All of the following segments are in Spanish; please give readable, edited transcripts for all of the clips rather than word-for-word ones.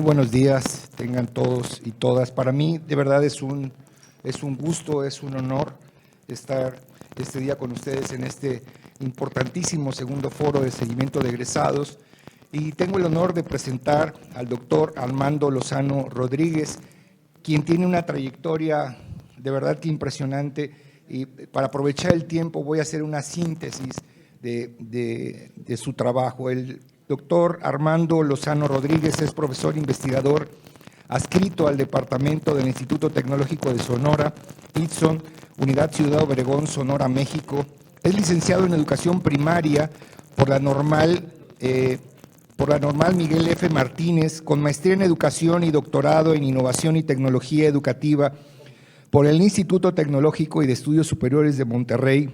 Muy buenos días, tengan todos y todas. Para mí, de verdad, es un gusto, es un honor estar este día con ustedes en este importantísimo segundo foro de seguimiento de egresados. Y tengo el honor de presentar al doctor Armando Lozano Rodríguez, quien tiene una trayectoria de verdad que impresionante. Y para aprovechar el tiempo voy a hacer una síntesis de su trabajo. El doctor Armando Lozano Rodríguez es profesor investigador adscrito al Departamento del Instituto Tecnológico de Sonora, ITSON, Unidad Ciudad Obregón, Sonora, México. Es licenciado en Educación Primaria por la Normal Miguel F. Martínez, con maestría en Educación y doctorado en Innovación y Tecnología Educativa por el Instituto Tecnológico y de Estudios Superiores de Monterrey.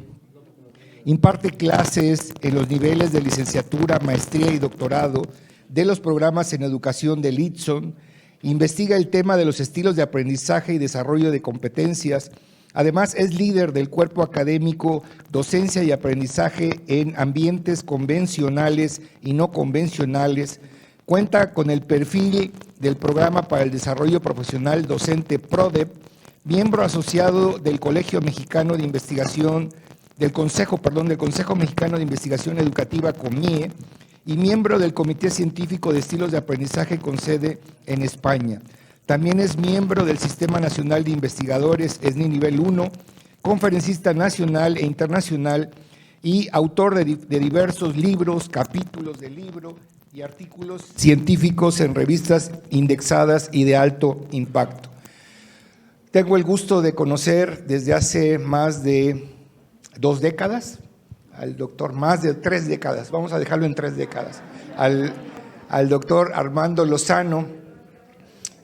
Imparte clases en los niveles de licenciatura, maestría y doctorado de los programas en educación del ITSON. Investiga el tema de los estilos de aprendizaje y desarrollo de competencias. Además, es líder del cuerpo académico Docencia y Aprendizaje en Ambientes Convencionales y No Convencionales. Cuenta con el perfil del Programa para el Desarrollo Profesional Docente PRODEP, miembro asociado del Colegio Mexicano de Investigación, del Consejo Mexicano de Investigación Educativa, COMIE, y miembro del Comité Científico de Estilos de Aprendizaje con sede en España. También es miembro del Sistema Nacional de Investigadores, SNI Nivel 1, conferencista nacional e internacional y autor de diversos libros, capítulos de libro y artículos científicos en revistas indexadas y de alto impacto. Tengo el gusto de conocer desde hace más de 2 décadas al doctor, más de 3 décadas, vamos a dejarlo en 3 décadas, al doctor Armando Lozano.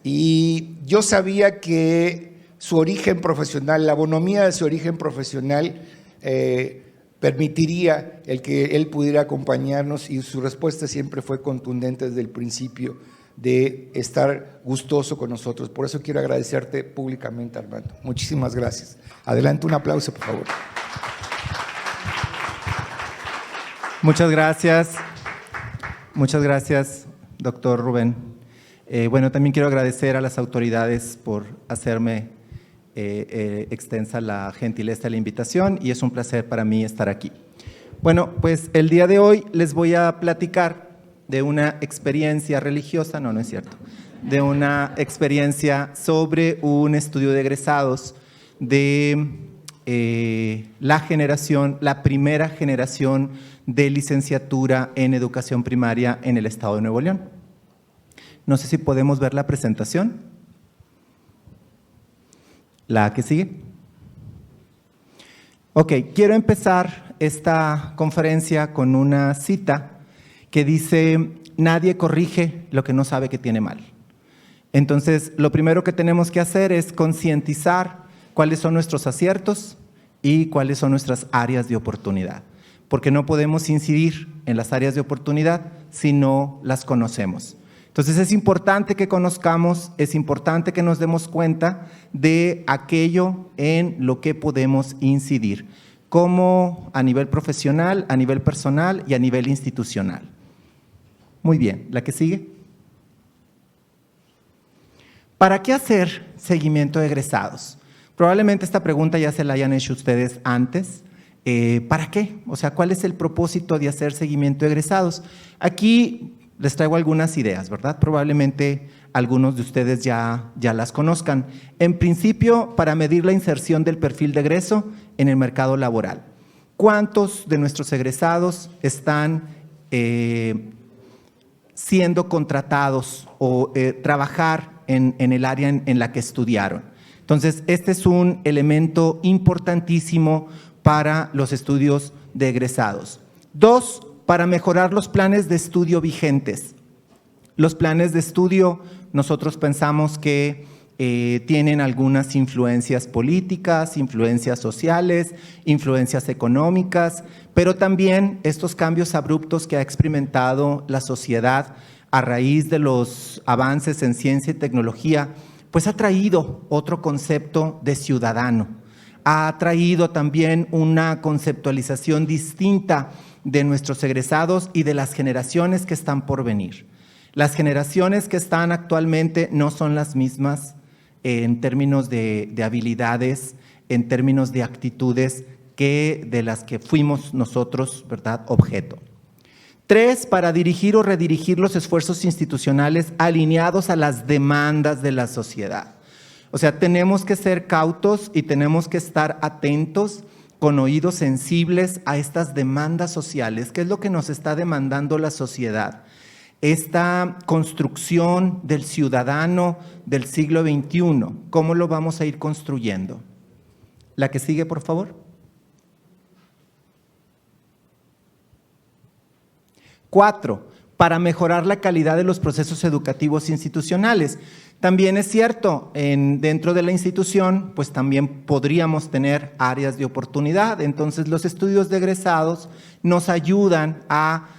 Y yo sabía que su origen profesional, la bonomía de su origen profesional permitiría el que él pudiera acompañarnos, y su respuesta siempre fue contundente desde el principio de estar gustoso con nosotros. Por eso quiero agradecerte públicamente, Armando. Muchísimas gracias. Adelante, un aplauso, por favor. Muchas gracias, doctor Rubén. Bueno, también quiero agradecer a las autoridades por hacerme extensa la gentileza de la invitación, y es un placer para mí estar aquí. Bueno, pues el día de hoy les voy a platicar de una experiencia religiosa, no es cierto, de una experiencia sobre un estudio de egresados de la primera generación de licenciatura en educación primaria en el estado de Nuevo León. No sé si podemos ver la presentación. La que sigue. Ok, quiero empezar esta conferencia con una cita que dice: nadie corrige lo que no sabe que tiene mal. Entonces, lo primero que tenemos que hacer es concientizar cuáles son nuestros aciertos y cuáles son nuestras áreas de oportunidad, porque no podemos incidir en las áreas de oportunidad si no las conocemos. Entonces es importante que conozcamos, es importante que nos demos cuenta de aquello en lo que podemos incidir, como a nivel profesional, a nivel personal y a nivel institucional. Muy bien, ¿la que sigue? ¿Para qué hacer seguimiento de egresados? Probablemente esta pregunta ya se la hayan hecho ustedes antes. ¿Para qué? O sea, ¿cuál es el propósito de hacer seguimiento de egresados? Aquí les traigo algunas ideas, ¿verdad? Probablemente algunos de ustedes ya las conozcan. En principio, para medir la inserción del perfil de egreso en el mercado laboral. ¿Cuántos de nuestros egresados están siendo contratados o trabajar en el área en la que estudiaron? Entonces, este es un elemento importantísimo para los estudios de egresados. 2, para mejorar los planes de estudio vigentes. Los planes de estudio, nosotros pensamos que tienen algunas influencias políticas, influencias sociales, influencias económicas, pero también estos cambios abruptos que ha experimentado la sociedad a raíz de los avances en ciencia y tecnología, pues ha traído otro concepto de ciudadano, ha traído también una conceptualización distinta de nuestros egresados y de las generaciones que están por venir. Las generaciones que están actualmente no son las mismas en términos de habilidades, en términos de actitudes, que de las que fuimos nosotros, ¿verdad?, objeto. 3, para dirigir o redirigir los esfuerzos institucionales alineados a las demandas de la sociedad. O sea, tenemos que ser cautos y tenemos que estar atentos con oídos sensibles a estas demandas sociales. ¿Qué es lo que nos está demandando la sociedad? Esta construcción del ciudadano del siglo XXI, ¿cómo lo vamos a ir construyendo? La que sigue, por favor. 4, para mejorar la calidad de los procesos educativos institucionales. También es cierto, dentro de la institución, pues también podríamos tener áreas de oportunidad. Entonces, los estudios de egresados nos ayudan a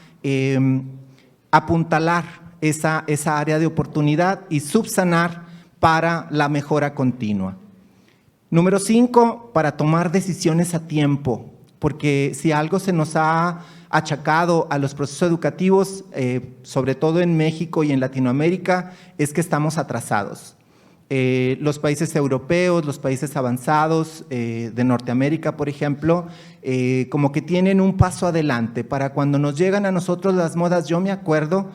apuntalar esa área de oportunidad y subsanar para la mejora continua. Número 5, para tomar decisiones a tiempo, porque si algo se nos ha achacado a los procesos educativos, sobre todo en México y en Latinoamérica, es que estamos atrasados. Los países europeos, los países avanzados de Norteamérica, por ejemplo, como que tienen un paso adelante. Para cuando nos llegan a nosotros las modas, yo me acuerdo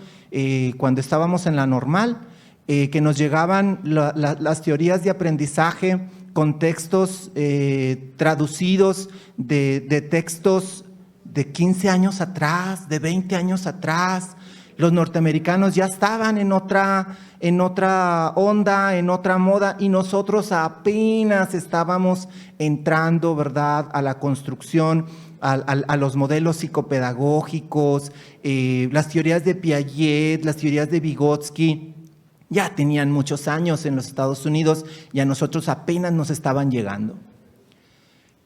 cuando estábamos en la normal, que nos llegaban las teorías de aprendizaje con textos traducidos de textos de 15 años atrás, de 20 años atrás. Los norteamericanos ya estaban en otra onda, en otra moda, y nosotros apenas estábamos entrando, ¿verdad?, a la construcción, a los modelos psicopedagógicos, las teorías de Piaget, las teorías de Vygotsky. Ya tenían muchos años en los Estados Unidos y a nosotros apenas nos estaban llegando.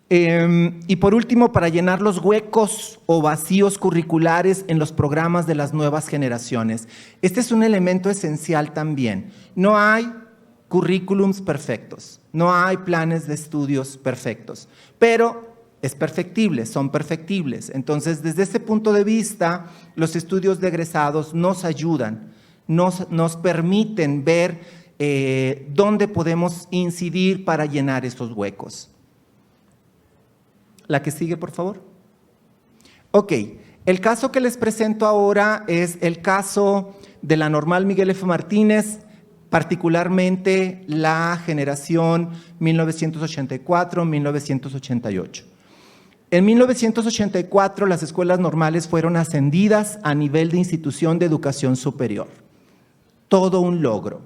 Y por último, para llenar los huecos o vacíos curriculares en los programas de las nuevas generaciones. Este es un elemento esencial también. No hay currículums perfectos, no hay planes de estudios perfectos, pero es perfectible, son perfectibles. Entonces, desde ese punto de vista, los estudios de egresados nos ayudan, nos permiten ver dónde podemos incidir para llenar esos huecos. La que sigue, por favor. Ok, el caso que les presento ahora es el caso de la Normal Miguel F. Martínez, particularmente la generación 1984-1988. En 1984 las escuelas normales fueron ascendidas a nivel de institución de educación superior. Todo un logro.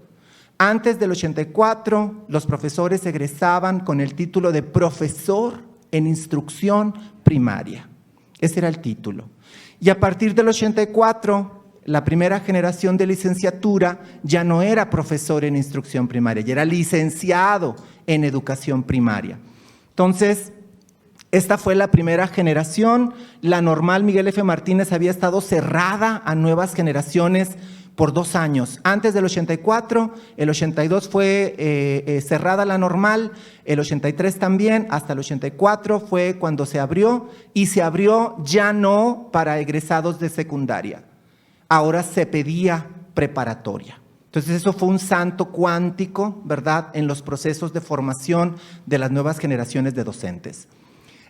Antes del 84, los profesores egresaban con el título de profesor en instrucción primaria. Ese era el título. Y a partir del 84, la primera generación de licenciatura ya no era profesor en instrucción primaria, ya era licenciado en educación primaria. Entonces, esta fue la primera generación. La Normal Miguel F. Martínez había estado cerrada a nuevas generaciones por 2 años. Antes del 84, el 82 fue cerrada la normal, el 83 también, hasta el 84 fue cuando se abrió, y se abrió ya no para egresados de secundaria. Ahora se pedía preparatoria. Entonces eso fue un salto cuántico, ¿verdad?, en los procesos de formación de las nuevas generaciones de docentes.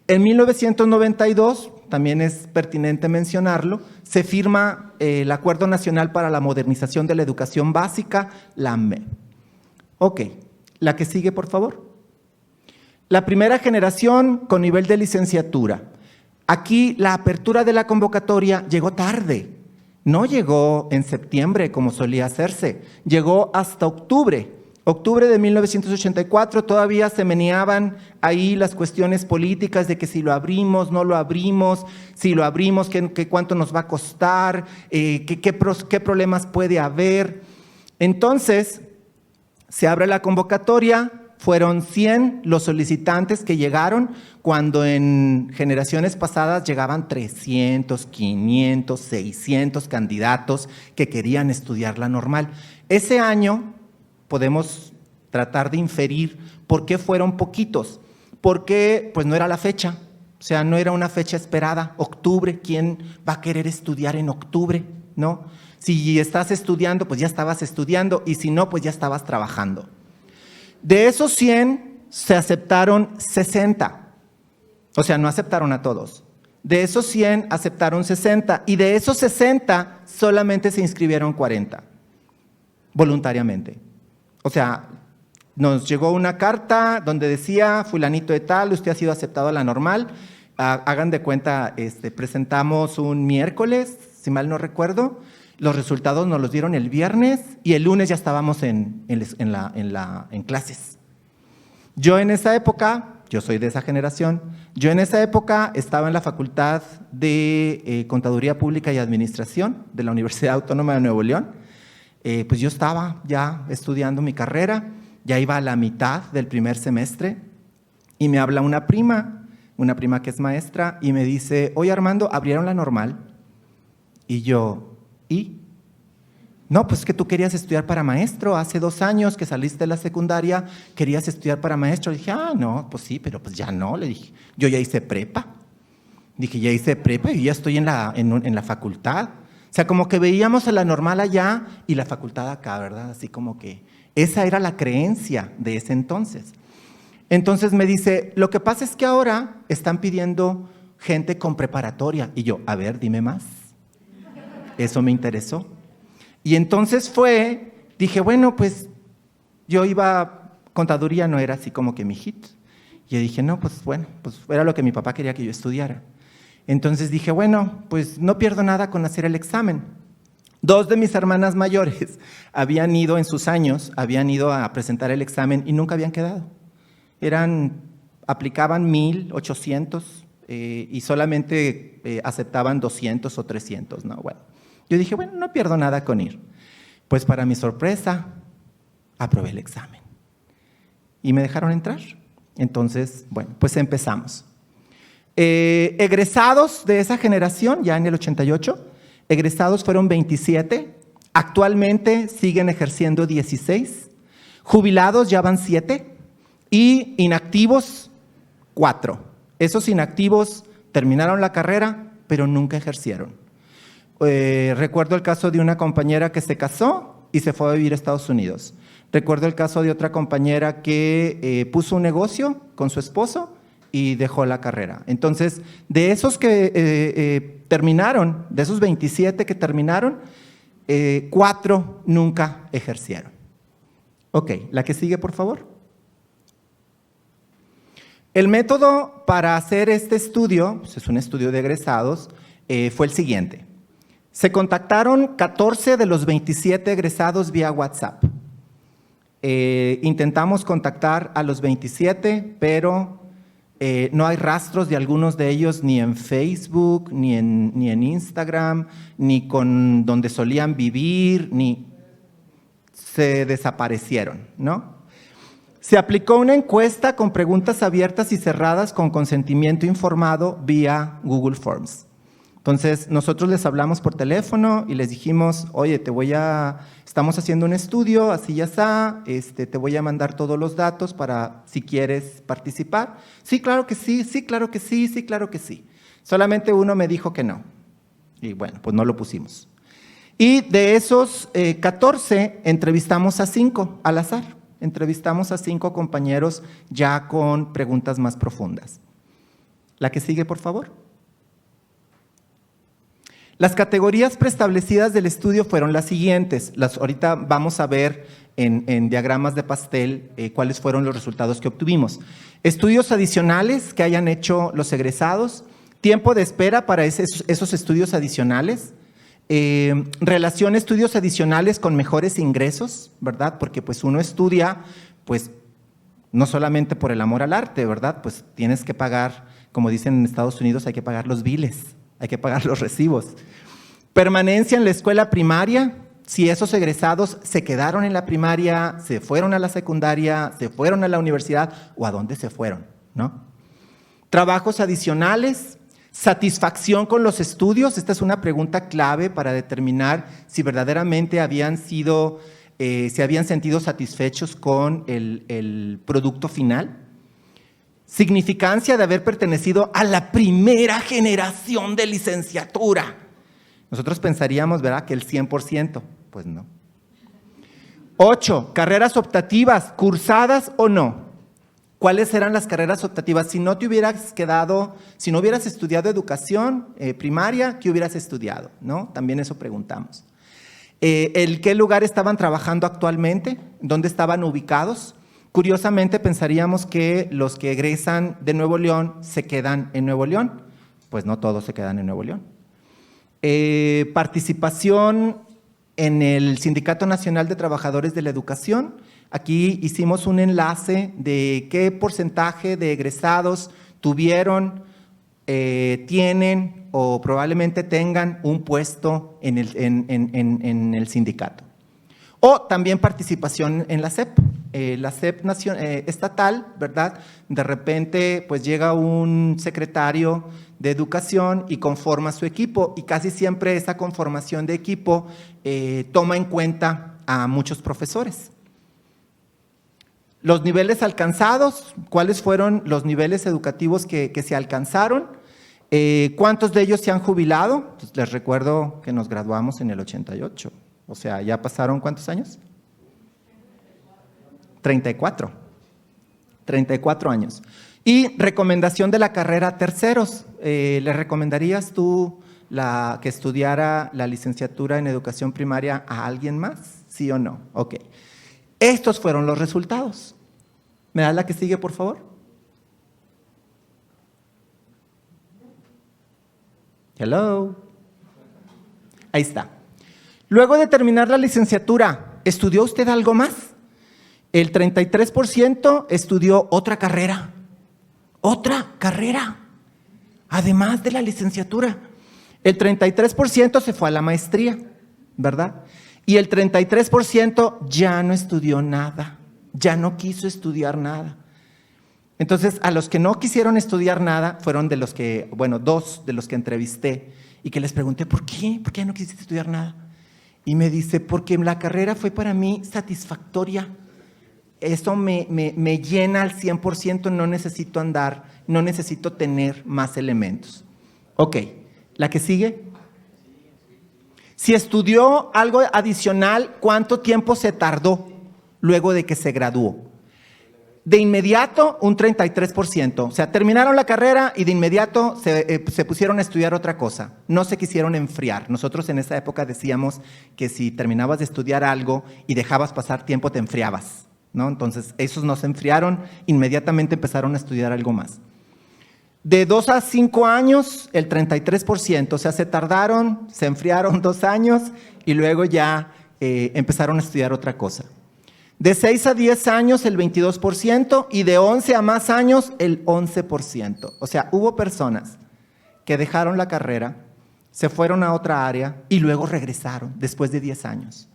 En 1992, también es pertinente mencionarlo, se firma el Acuerdo Nacional para la Modernización de la Educación Básica, la AME. Ok, la que sigue, por favor. La primera generación con nivel de licenciatura. Aquí la apertura de la convocatoria llegó tarde, no llegó en septiembre como solía hacerse, llegó hasta octubre. Octubre de 1984, todavía se meneaban ahí las cuestiones políticas de que si lo abrimos, no lo abrimos, si lo abrimos, ¿qué cuánto nos va a costar? ¿Qué problemas puede haber? Entonces, se abre la convocatoria, fueron 100 los solicitantes que llegaron, cuando en generaciones pasadas llegaban 300, 500, 600 candidatos que querían estudiar la normal. Ese año podemos tratar de inferir por qué fueron poquitos, porque pues no era la fecha, o sea, no era una fecha esperada. Octubre, ¿quién va a querer estudiar en octubre? ¿no? Si estás estudiando, pues ya estabas estudiando, y si no, pues ya estabas trabajando. De esos 100, se aceptaron 60. O sea, no aceptaron a todos. De esos 100, aceptaron 60. Y de esos 60, solamente se inscribieron 40. Voluntariamente. O sea, nos llegó una carta donde decía, fulanito de tal, usted ha sido aceptado a la normal. Hagan de cuenta, presentamos un miércoles, si mal no recuerdo. Los resultados nos los dieron el viernes y el lunes ya estábamos en clases. Yo en esa época, yo soy de esa generación, yo en esa época estaba en la Facultad de Contaduría Pública y Administración de la Universidad Autónoma de Nuevo León. Pues yo estaba ya estudiando mi carrera, ya iba a la mitad del primer semestre y me habla una prima que es maestra y me dice, oye Armando, ¿abrieron la normal? Y yo, ¿y? No, pues que tú querías estudiar para maestro, hace 2 años que saliste de la secundaria, querías estudiar para maestro. Le dije, no, pues sí, pero pues ya no, le dije, yo ya hice prepa. Dije, ya hice prepa y ya estoy en la facultad. O sea, como que veíamos a la normal allá y la facultad acá, ¿verdad? Así como que esa era la creencia de ese entonces. Entonces me dice, lo que pasa es que ahora están pidiendo gente con preparatoria. Y yo, a ver, dime más. Eso me interesó. Y entonces dije, bueno, pues yo contaduría no era así como que mi hit. Y yo dije, no, pues bueno, pues era lo que mi papá quería que yo estudiara. Entonces dije, bueno, pues no pierdo nada con hacer el examen. 2 de mis hermanas mayores habían ido en sus años, habían ido a presentar el examen y nunca habían quedado. Aplicaban 1,800 y solamente aceptaban 200 o 300, ¿no? Bueno. Yo dije, bueno, no pierdo nada con ir. Pues para mi sorpresa, aprobé el examen. Y me dejaron entrar. Entonces, bueno, pues empezamos. Egresados de esa generación, ya en el 88, egresados fueron 27. Actualmente siguen ejerciendo 16. Jubilados ya van 7. Y inactivos, 4. Esos inactivos terminaron la carrera, pero nunca ejercieron. Recuerdo el caso de una compañera que se casó y se fue a vivir a Estados Unidos. Recuerdo el caso de otra compañera que puso un negocio con su esposo y dejó la carrera. Entonces, de esos que terminaron, de esos 27 que terminaron, 4 nunca ejercieron. Ok, la que sigue, por favor. El método para hacer este estudio, pues es un estudio de egresados, fue el siguiente. Se contactaron 14 de los 27 egresados vía WhatsApp. Intentamos contactar a los 27, pero no hay rastros de algunos de ellos ni en Facebook, ni en Instagram, ni con donde solían vivir, ni se desaparecieron, ¿no? Se aplicó una encuesta con preguntas abiertas y cerradas con consentimiento informado vía Google Forms. Entonces, nosotros les hablamos por teléfono y les dijimos, oye, estamos haciendo un estudio, así ya está, te voy a mandar todos los datos para si quieres participar. Sí, claro que sí, sí, claro que sí, sí, claro que sí. Solamente uno me dijo que no. Y bueno, pues no lo pusimos. Y de esos 14, entrevistamos a 5 al azar. Entrevistamos a 5 compañeros ya con preguntas más profundas. La que sigue, por favor. Las categorías preestablecidas del estudio fueron las siguientes. Ahorita vamos a ver en diagramas de pastel cuáles fueron los resultados que obtuvimos. Estudios adicionales que hayan hecho los egresados, tiempo de espera para esos estudios adicionales, relación estudios adicionales con mejores ingresos, ¿verdad? Porque pues uno estudia, pues no solamente por el amor al arte, ¿verdad? Pues tienes que pagar, como dicen en Estados Unidos, hay que pagar los biles. Hay que pagar los recibos. Permanencia en la escuela primaria, si esos egresados se quedaron en la primaria, se fueron a la secundaria, se fueron a la universidad o a dónde se fueron, ¿no? Trabajos adicionales, satisfacción con los estudios. Esta es una pregunta clave para determinar si verdaderamente se habían sentido satisfechos con el producto final. Significancia de haber pertenecido a la primera generación de licenciatura. Nosotros pensaríamos, ¿verdad?, que el 100%. Pues no. 8, carreras optativas, cursadas o no. ¿Cuáles eran las carreras optativas? Si no te hubieras quedado, si no hubieras estudiado educación primaria, ¿qué hubieras estudiado? ¿No? También eso preguntamos. ¿En qué lugar estaban trabajando actualmente? ¿Dónde estaban ubicados? Curiosamente pensaríamos que los que egresan de Nuevo León se quedan en Nuevo León. Pues no todos se quedan en Nuevo León. Participación en el Sindicato Nacional de Trabajadores de la Educación. Aquí hicimos un enlace de qué porcentaje de egresados tuvieron, tienen o probablemente tengan un puesto en el sindicato. O también participación en la SEP. La SEP estatal, ¿verdad? De repente pues llega un secretario de educación y conforma su equipo, y casi siempre esa conformación de equipo toma en cuenta a muchos profesores. Los niveles alcanzados, ¿cuáles fueron los niveles educativos que se alcanzaron? ¿Cuántos de ellos se han jubilado? Pues les recuerdo que nos graduamos en el 88, o sea, ¿ya pasaron cuántos años? 34 años. Y recomendación de la carrera a terceros. ¿Le recomendarías tú que estudiara la licenciatura en educación primaria a alguien más? ¿Sí o no? Ok. Estos fueron los resultados. ¿Me das la que sigue, por favor? Hello. Ahí está. Luego de terminar la licenciatura, ¿estudió usted algo más? El 33% estudió otra carrera, además de la licenciatura. El 33% se fue a la maestría, ¿verdad? Y el 33% ya no estudió nada, ya no quiso estudiar nada. Entonces, a los que no quisieron estudiar nada fueron de los que, bueno, 2 de los que entrevisté y que les pregunté, ¿por qué? ¿Por qué no quisiste estudiar nada? Y me dice, porque la carrera fue para mí satisfactoria. Eso me llena al 100%, no necesito tener más elementos. Ok, ¿la que sigue? Si estudió algo adicional, ¿cuánto tiempo se tardó luego de que se graduó? De inmediato, un 33%. O sea, terminaron la carrera y de inmediato se pusieron a estudiar otra cosa. No se quisieron enfriar. Nosotros en esa época decíamos que si terminabas de estudiar algo y dejabas pasar tiempo, te enfriabas, ¿no? Entonces, esos no se enfriaron, inmediatamente empezaron a estudiar algo más. De 2 a 5 años, el 33%. O sea, se tardaron, se enfriaron 2 años y luego ya empezaron a estudiar otra cosa. De 6 a 10 años, el 22%, y de 11 a más años, el 11%. O sea, hubo personas que dejaron la carrera, se fueron a otra área y luego regresaron después de 10 años.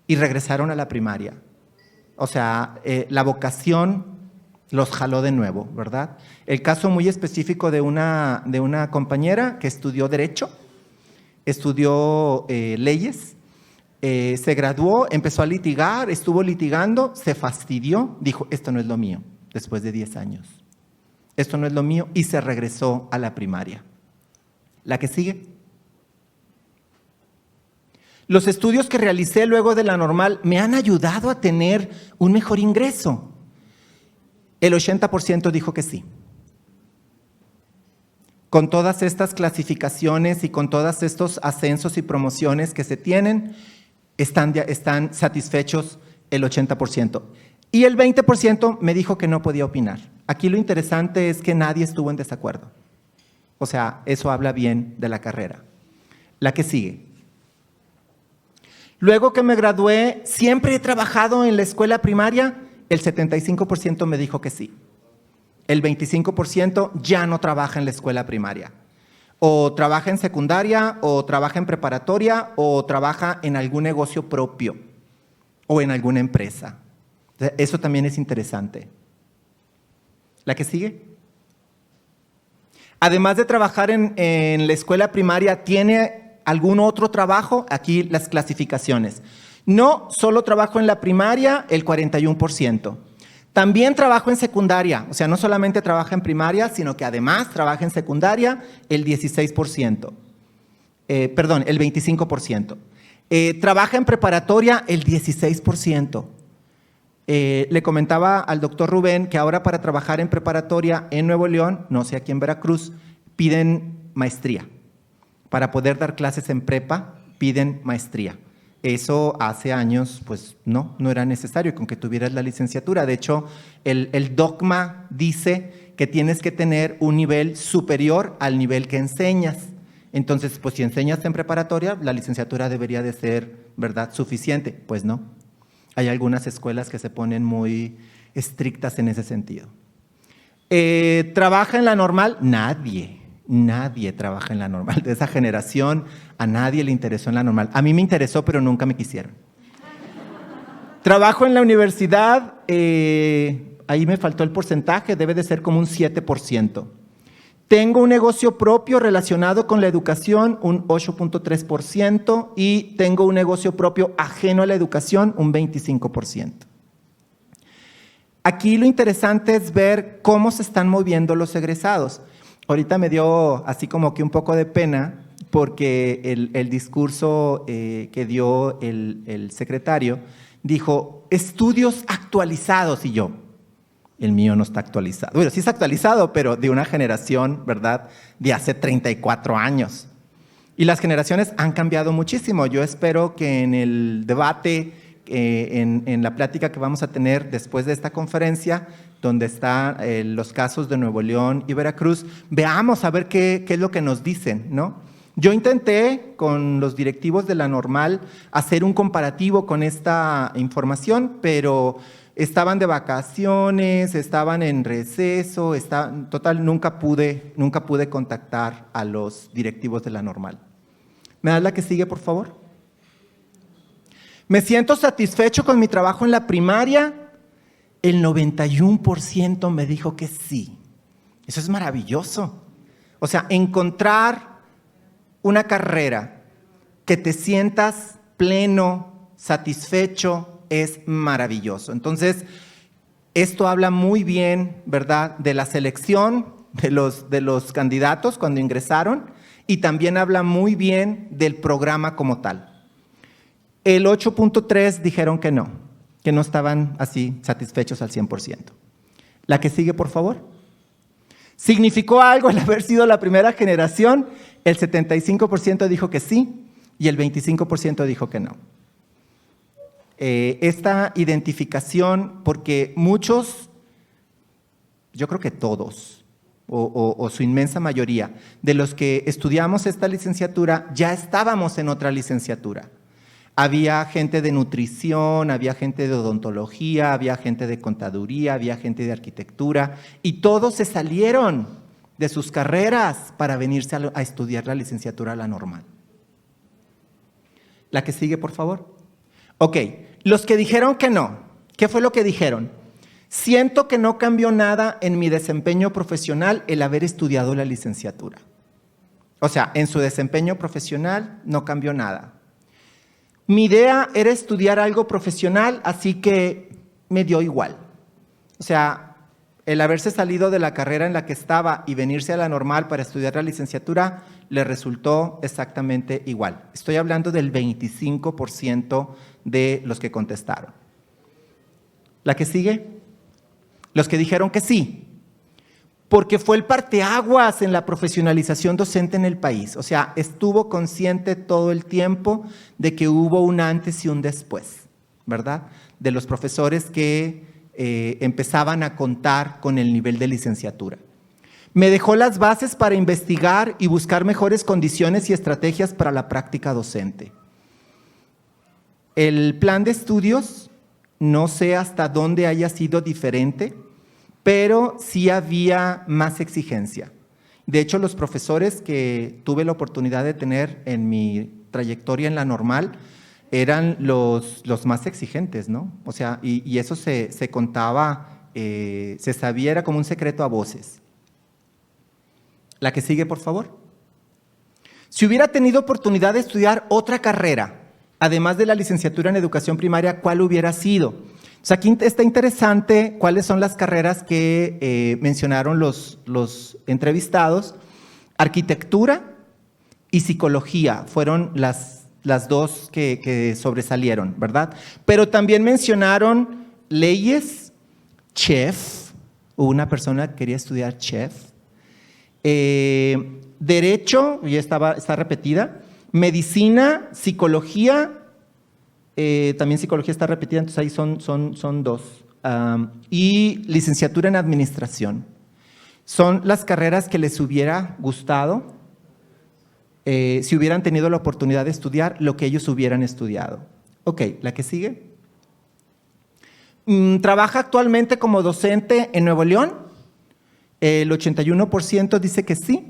Y regresaron a la primaria. O sea, la vocación los jaló de nuevo, ¿verdad? El caso muy específico de una compañera que estudió Derecho, estudió leyes, se graduó, empezó a litigar, estuvo litigando, se fastidió, dijo, esto no es lo mío, después de 10 años. Esto no es lo mío, y se regresó a la primaria. ¿La que sigue? Los estudios que realicé luego de la normal me han ayudado a tener un mejor ingreso. El 80% dijo que sí. Con todas estas clasificaciones y con todos estos ascensos y promociones que se tienen, están satisfechos el 80%. Y el 20% me dijo que no podía opinar. Aquí lo interesante es que nadie estuvo en desacuerdo. O sea, eso habla bien de la carrera. La que sigue. Luego que me gradué, ¿siempre he trabajado en la escuela primaria? El 75% me dijo que sí. El 25% ya no trabaja en la escuela primaria. O trabaja en secundaria, o trabaja en preparatoria, o trabaja en algún negocio propio, o en alguna empresa. Eso también es interesante. ¿La que sigue? Además de trabajar en la escuela primaria, ¿tiene algún otro trabajo? Aquí las clasificaciones. No solo trabajo en la primaria, el 41%. También trabajo en secundaria, o sea, no solamente trabaja en primaria, sino que además trabaja en secundaria, el 16%. el 25%. Trabaja en preparatoria el 16%. Le comentaba al doctor Rubén que ahora para trabajar en preparatoria en Nuevo León, no sé aquí en Veracruz, piden maestría. Para poder dar clases en prepa, piden maestría. Eso hace años, pues no era necesario con que tuvieras la licenciatura. De hecho, el dogma dice que tienes que tener un nivel superior al nivel que enseñas. Entonces, pues si enseñas en preparatoria, la licenciatura debería de ser, ¿verdad?, suficiente. Pues no. Hay algunas escuelas que se ponen muy estrictas en ese sentido. ¿Trabaja en la normal? Nadie trabaja en la normal. De esa generación, a nadie le interesó en la normal. A mí me interesó, pero nunca me quisieron. Trabajo en la universidad, ahí me faltó el porcentaje, debe de ser como un 7%. Tengo un negocio propio relacionado con la educación, un 8.3%, y tengo un negocio propio ajeno a la educación, un 25%. Aquí lo interesante es ver cómo se están moviendo los egresados. Ahorita me dio así como que un poco de pena porque el discurso que dio el secretario dijo, estudios actualizados, y yo, el mío no está actualizado. Bueno, sí está actualizado, pero de una generación, ¿verdad?, de hace 34 años. Y las generaciones han cambiado muchísimo. Yo espero que en el debate, en la plática que vamos a tener después de esta conferencia, donde están los casos de Nuevo León y Veracruz, veamos a ver qué es lo que nos dicen, ¿no? Yo intenté con los directivos de la normal hacer un comparativo con esta información, pero estaban de vacaciones, estaban en receso, total, nunca pude contactar a los directivos de la normal. ¿Me das la que sigue, por favor? ¿Me siento satisfecho con mi trabajo en la primaria? El 91% me dijo que sí. Eso es maravilloso. O sea, encontrar una carrera que te sientas pleno, satisfecho, es maravilloso. Entonces, esto habla muy bien, ¿verdad?, de la selección de los candidatos cuando ingresaron, y también habla muy bien del programa como tal. El 8.3 dijeron que no estaban así satisfechos al 100%. La que sigue, por favor. ¿Significó algo el haber sido la primera generación? El 75% dijo que sí y el 25% dijo que no. Esta identificación, porque muchos, yo creo que todos, o su inmensa mayoría, de los que estudiamos esta licenciatura, ya estábamos en otra licenciatura. Había gente de nutrición, había gente de odontología, había gente de contaduría, había gente de arquitectura, y todos se salieron de sus carreras para venirse a estudiar la licenciatura a la normal. La que sigue, por favor. Ok, los que dijeron que no, ¿qué fue lo que dijeron? Siento que no cambió nada en mi desempeño profesional el haber estudiado la licenciatura. O sea, en su desempeño profesional no cambió nada. Mi idea era estudiar algo profesional, así que me dio igual. O sea, el haberse salido de la carrera en la que estaba y venirse a la normal para estudiar la licenciatura le resultó exactamente igual. Estoy hablando del 25% de los que contestaron. ¿La que sigue? Los que dijeron que sí, porque fue el parteaguas en la profesionalización docente en el país. O sea, estuvo consciente todo el tiempo de que hubo un antes y un después, ¿verdad? De los profesores que empezaban a contar con el nivel de licenciatura. Me dejó las bases para investigar y buscar mejores condiciones y estrategias para la práctica docente. El plan de estudios, no sé hasta dónde haya sido diferente, pero sí había más exigencia. De hecho, los profesores que tuve la oportunidad de tener en mi trayectoria en la normal eran los más exigentes, ¿no? O sea, y eso se contaba, se sabía, era como un secreto a voces. La que sigue, por favor. Si hubiera tenido oportunidad de estudiar otra carrera, además de la licenciatura en educación primaria, ¿cuál hubiera sido? O sea, aquí está interesante cuáles son las carreras que mencionaron los entrevistados. Arquitectura, y psicología fueron las dos que sobresalieron, ¿verdad? Pero también mencionaron leyes, chef, una persona que quería estudiar chef, derecho, ya está repetida, medicina, psicología, también psicología está repetida, entonces ahí son dos, y licenciatura en administración. Son las carreras que les hubiera gustado si hubieran tenido la oportunidad de estudiar lo que ellos hubieran estudiado. Ok, la que sigue. ¿Trabaja actualmente como docente en Nuevo León? El 81% dice que sí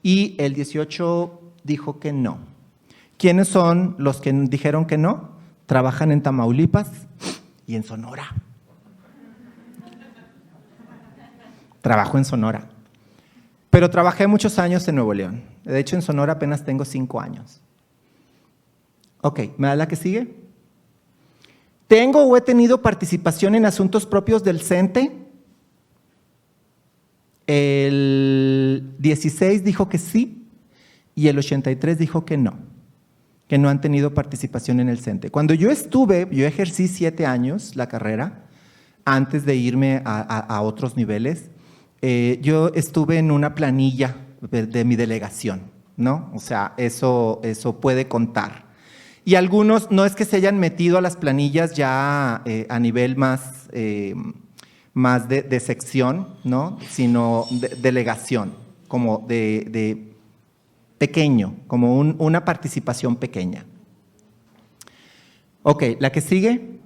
y el 18% dijo que no. ¿Quiénes son los que dijeron que no? Trabajan en Tamaulipas y en Sonora. Trabajo en Sonora. Pero trabajé muchos años en Nuevo León. De hecho, en Sonora apenas tengo 5 años. Ok, ¿me da la que sigue? ¿Tengo o he tenido participación en asuntos propios del CENTE? El 16 dijo que sí y el 83 dijo que no han tenido participación en el CENTE. Cuando yo ejercí 7 años la carrera, antes de irme a otros niveles, yo estuve en una planilla de mi delegación, ¿no? O sea, eso puede contar. Y algunos no es que se hayan metido a las planillas ya a nivel más de sección, ¿no? Sino de delegación, como de pequeño, como una participación pequeña. Ok, la que sigue.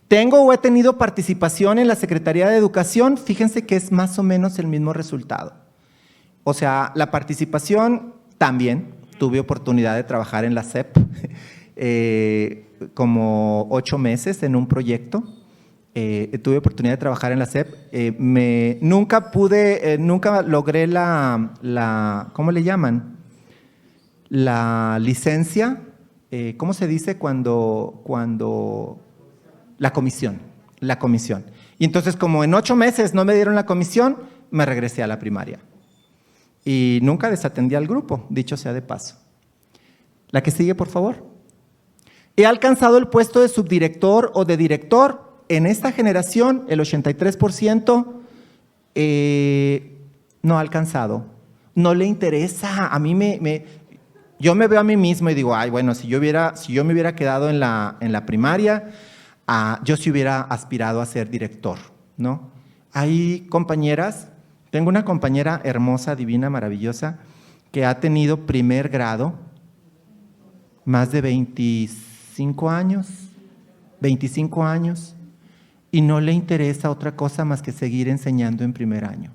¿Tengo o he tenido participación en la Secretaría de Educación? Fíjense que es más o menos el mismo resultado. O sea, la participación también. Tuve oportunidad de trabajar en la SEP como 8 meses en un proyecto. Tuve oportunidad de trabajar en la SEP. Nunca logré ¿cómo le llaman? La licencia. ¿Cómo se dice cuando la comisión? La comisión. Y entonces, como en 8 meses no me dieron la comisión, me regresé a la primaria. Y nunca desatendí al grupo, dicho sea de paso. La que sigue, por favor. He alcanzado el puesto de subdirector o de director. En esta generación, el 83% no ha alcanzado. No le interesa. A mí yo me veo a mí mismo y digo, ay, bueno, si yo me hubiera quedado en la primaria, yo sí hubiera aspirado a ser director, ¿no? Hay compañeras, tengo una compañera hermosa, divina, maravillosa, que ha tenido primer grado, más de 25 años, y no le interesa otra cosa más que seguir enseñando en primer año.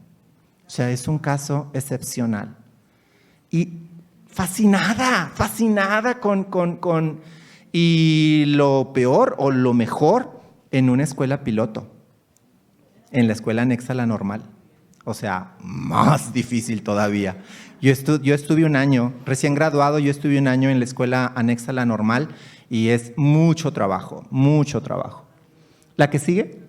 O sea, es un caso excepcional. Y fascinada con y lo peor o lo mejor en una escuela piloto, en la escuela anexa a la normal. O sea, más difícil todavía. Yo estuve un año, recién graduado, yo estuve un año en la escuela anexa a la normal y es mucho trabajo, mucho trabajo. ¿La que sigue?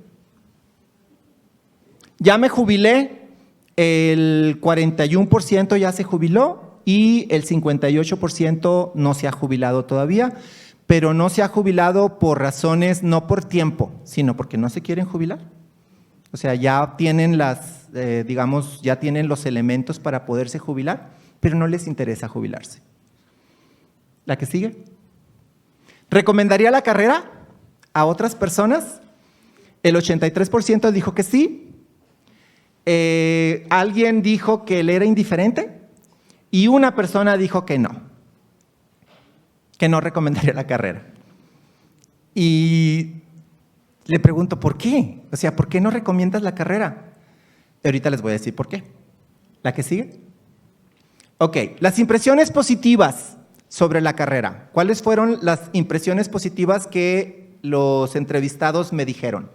Ya me jubilé, el 41% ya se jubiló y el 58% no se ha jubilado todavía, pero no se ha jubilado por razones, no por tiempo, sino porque no se quieren jubilar. O sea, ya tienen ya tienen los elementos para poderse jubilar, pero no les interesa jubilarse. ¿La que sigue? ¿Recomendaría la carrera a otras personas? El 83% dijo que sí. Alguien dijo que él era indiferente y una persona dijo que no recomendaría la carrera. Y le pregunto, ¿por qué? O sea, ¿por qué no recomiendas la carrera? Ahorita les voy a decir por qué. ¿La que sigue? Ok, las impresiones positivas sobre la carrera. ¿Cuáles fueron las impresiones positivas que los entrevistados me dijeron?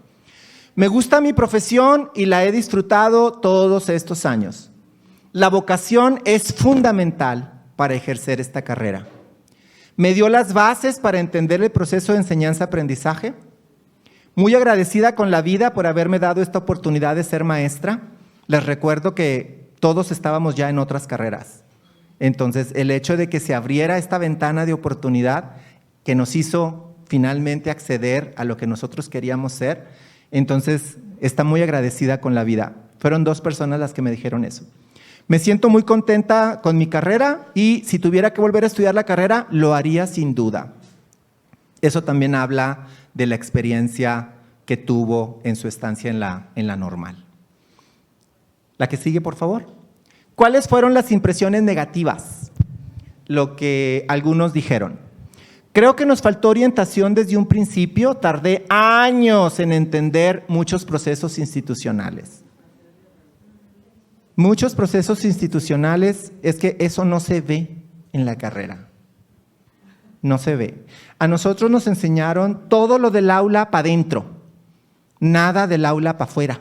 Me gusta mi profesión y la he disfrutado todos estos años. La vocación es fundamental para ejercer esta carrera. Me dio las bases para entender el proceso de enseñanza-aprendizaje. Muy agradecida con la vida por haberme dado esta oportunidad de ser maestra. Les recuerdo que todos estábamos ya en otras carreras. Entonces, el hecho de que se abriera esta ventana de oportunidad que nos hizo finalmente acceder a lo que nosotros queríamos ser, entonces está muy agradecida con la vida. Fueron 2 personas las que me dijeron eso. Me siento muy contenta con mi carrera y si tuviera que volver a estudiar la carrera, lo haría sin duda. Eso también habla de la experiencia que tuvo en su estancia en la normal. La que sigue, por favor. ¿Cuáles fueron las impresiones negativas? Lo que algunos dijeron. Creo que nos faltó orientación desde un principio. Tardé años en entender muchos procesos institucionales. Muchos procesos institucionales, es que eso no se ve en la carrera. No se ve. A nosotros nos enseñaron todo lo del aula para adentro, nada del aula para afuera.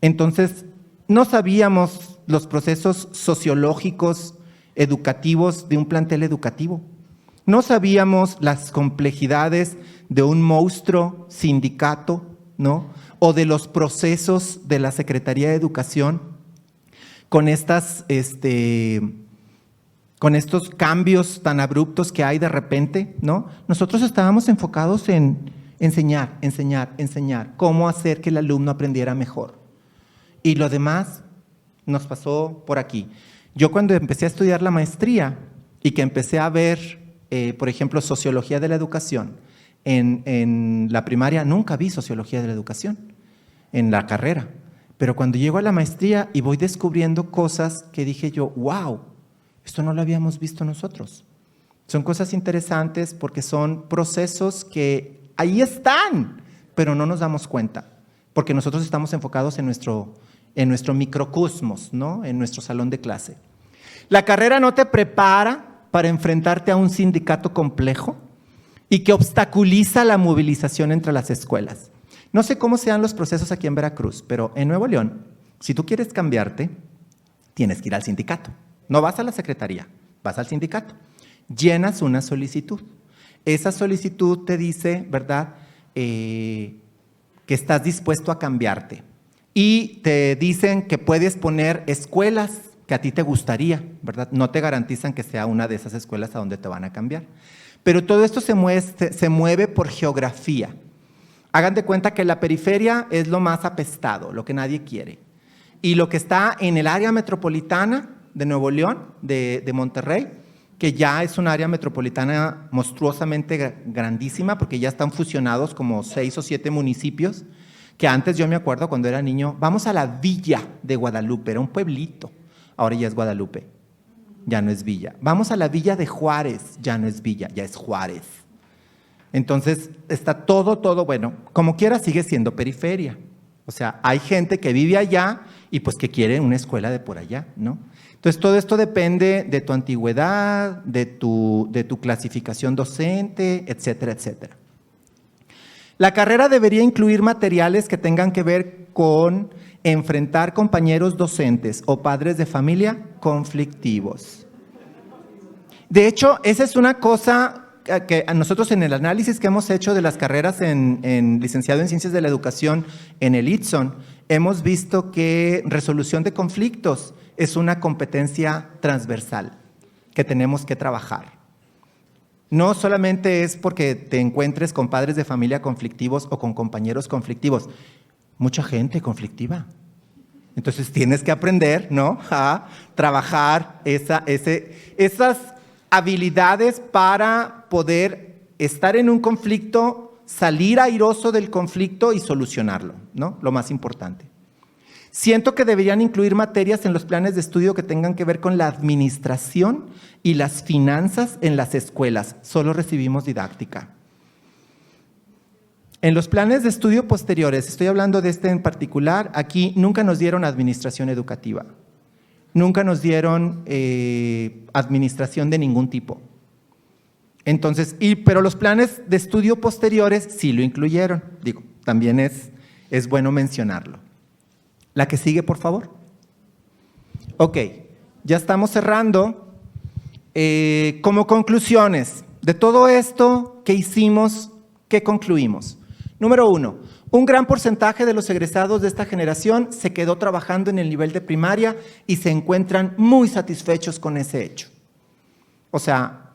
Entonces, no sabíamos los procesos sociológicos, educativos de un plantel educativo. No sabíamos las complejidades de un monstruo sindicato, ¿no? O de los procesos de la Secretaría de Educación con estos cambios tan abruptos que hay de repente, ¿no? Nosotros estábamos enfocados en enseñar, cómo hacer que el alumno aprendiera mejor. Y lo demás nos pasó por aquí. Yo cuando empecé a estudiar la maestría y que empecé a ver, por ejemplo, sociología de la educación, en la primaria nunca vi sociología de la educación, en la carrera. Pero cuando llego a la maestría y voy descubriendo cosas que dije yo, wow, esto no lo habíamos visto nosotros. Son cosas interesantes porque son procesos que ahí están, pero no nos damos cuenta, porque nosotros estamos enfocados en nuestro microcosmos, ¿no? En nuestro salón de clase. La carrera no te prepara para enfrentarte a un sindicato complejo y que obstaculiza la movilización entre las escuelas. No sé cómo sean los procesos aquí en Veracruz, pero en Nuevo León, si tú quieres cambiarte, tienes que ir al sindicato. No vas a la secretaría, vas al sindicato. Llenas una solicitud. Esa solicitud te dice, ¿verdad?, que estás dispuesto a cambiarte. Y te dicen que puedes poner escuelas que a ti te gustaría, ¿verdad? No te garantizan que sea una de esas escuelas a donde te van a cambiar. Pero todo esto se mueve por geografía. Hagan de cuenta que la periferia es lo más apestado, lo que nadie quiere. Y lo que está en el área metropolitana de Nuevo León, de Monterrey, que ya es un área metropolitana monstruosamente grandísima, porque ya están fusionados como 6 o 7 municipios, que antes yo me acuerdo cuando era niño, vamos a la Villa de Guadalupe, era un pueblito, ahora ya es Guadalupe, ya no es Villa. Vamos a la Villa de Juárez, ya no es Villa, ya es Juárez. Entonces está todo, bueno, como quiera sigue siendo periferia. O sea, hay gente que vive allá y pues que quiere una escuela de por allá, ¿no? Entonces todo esto depende de tu antigüedad, de tu clasificación docente, etcétera, etcétera. La carrera debería incluir materiales que tengan que ver con enfrentar compañeros docentes o padres de familia conflictivos. De hecho, esa es una cosa que a nosotros en el análisis que hemos hecho de las carreras en licenciado en Ciencias de la Educación en el ITSON, hemos visto que resolución de conflictos es una competencia transversal que tenemos que trabajar. No solamente es porque te encuentres con padres de familia conflictivos o con compañeros conflictivos, mucha gente conflictiva. Entonces tienes que aprender, ¿no?, a trabajar esas habilidades para poder estar en un conflicto, salir airoso del conflicto y solucionarlo, ¿no? Lo más importante. Siento que deberían incluir materias en los planes de estudio que tengan que ver con la administración y las finanzas en las escuelas. Solo recibimos didáctica. En los planes de estudio posteriores, estoy hablando de este en particular, aquí nunca nos dieron administración educativa. Nunca nos dieron administración de ningún tipo. Entonces, pero los planes de estudio posteriores sí lo incluyeron. Digo, también es bueno mencionarlo. La que sigue, por favor. Ok, ya estamos cerrando. Como conclusiones de todo esto que hicimos, ¿qué concluimos? Número 1, Un gran porcentaje de los egresados de esta generación se quedó trabajando en el nivel de primaria y se encuentran muy satisfechos con ese hecho. O sea,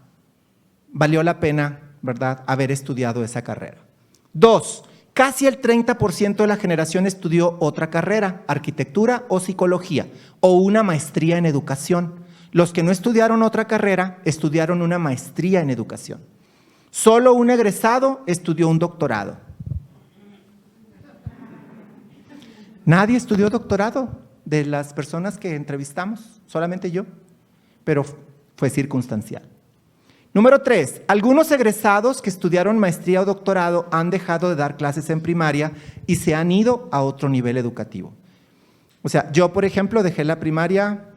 valió la pena, ¿verdad?, haber estudiado esa carrera. 2, casi el 30% de la generación estudió otra carrera, arquitectura o psicología, o una maestría en educación. Los que no estudiaron otra carrera, estudiaron una maestría en educación. Solo un egresado estudió un doctorado. Nadie estudió doctorado de las personas que entrevistamos, solamente yo, pero fue circunstancial. Número 3, algunos egresados que estudiaron maestría o doctorado han dejado de dar clases en primaria y se han ido a otro nivel educativo. O sea, yo, por ejemplo, dejé la primaria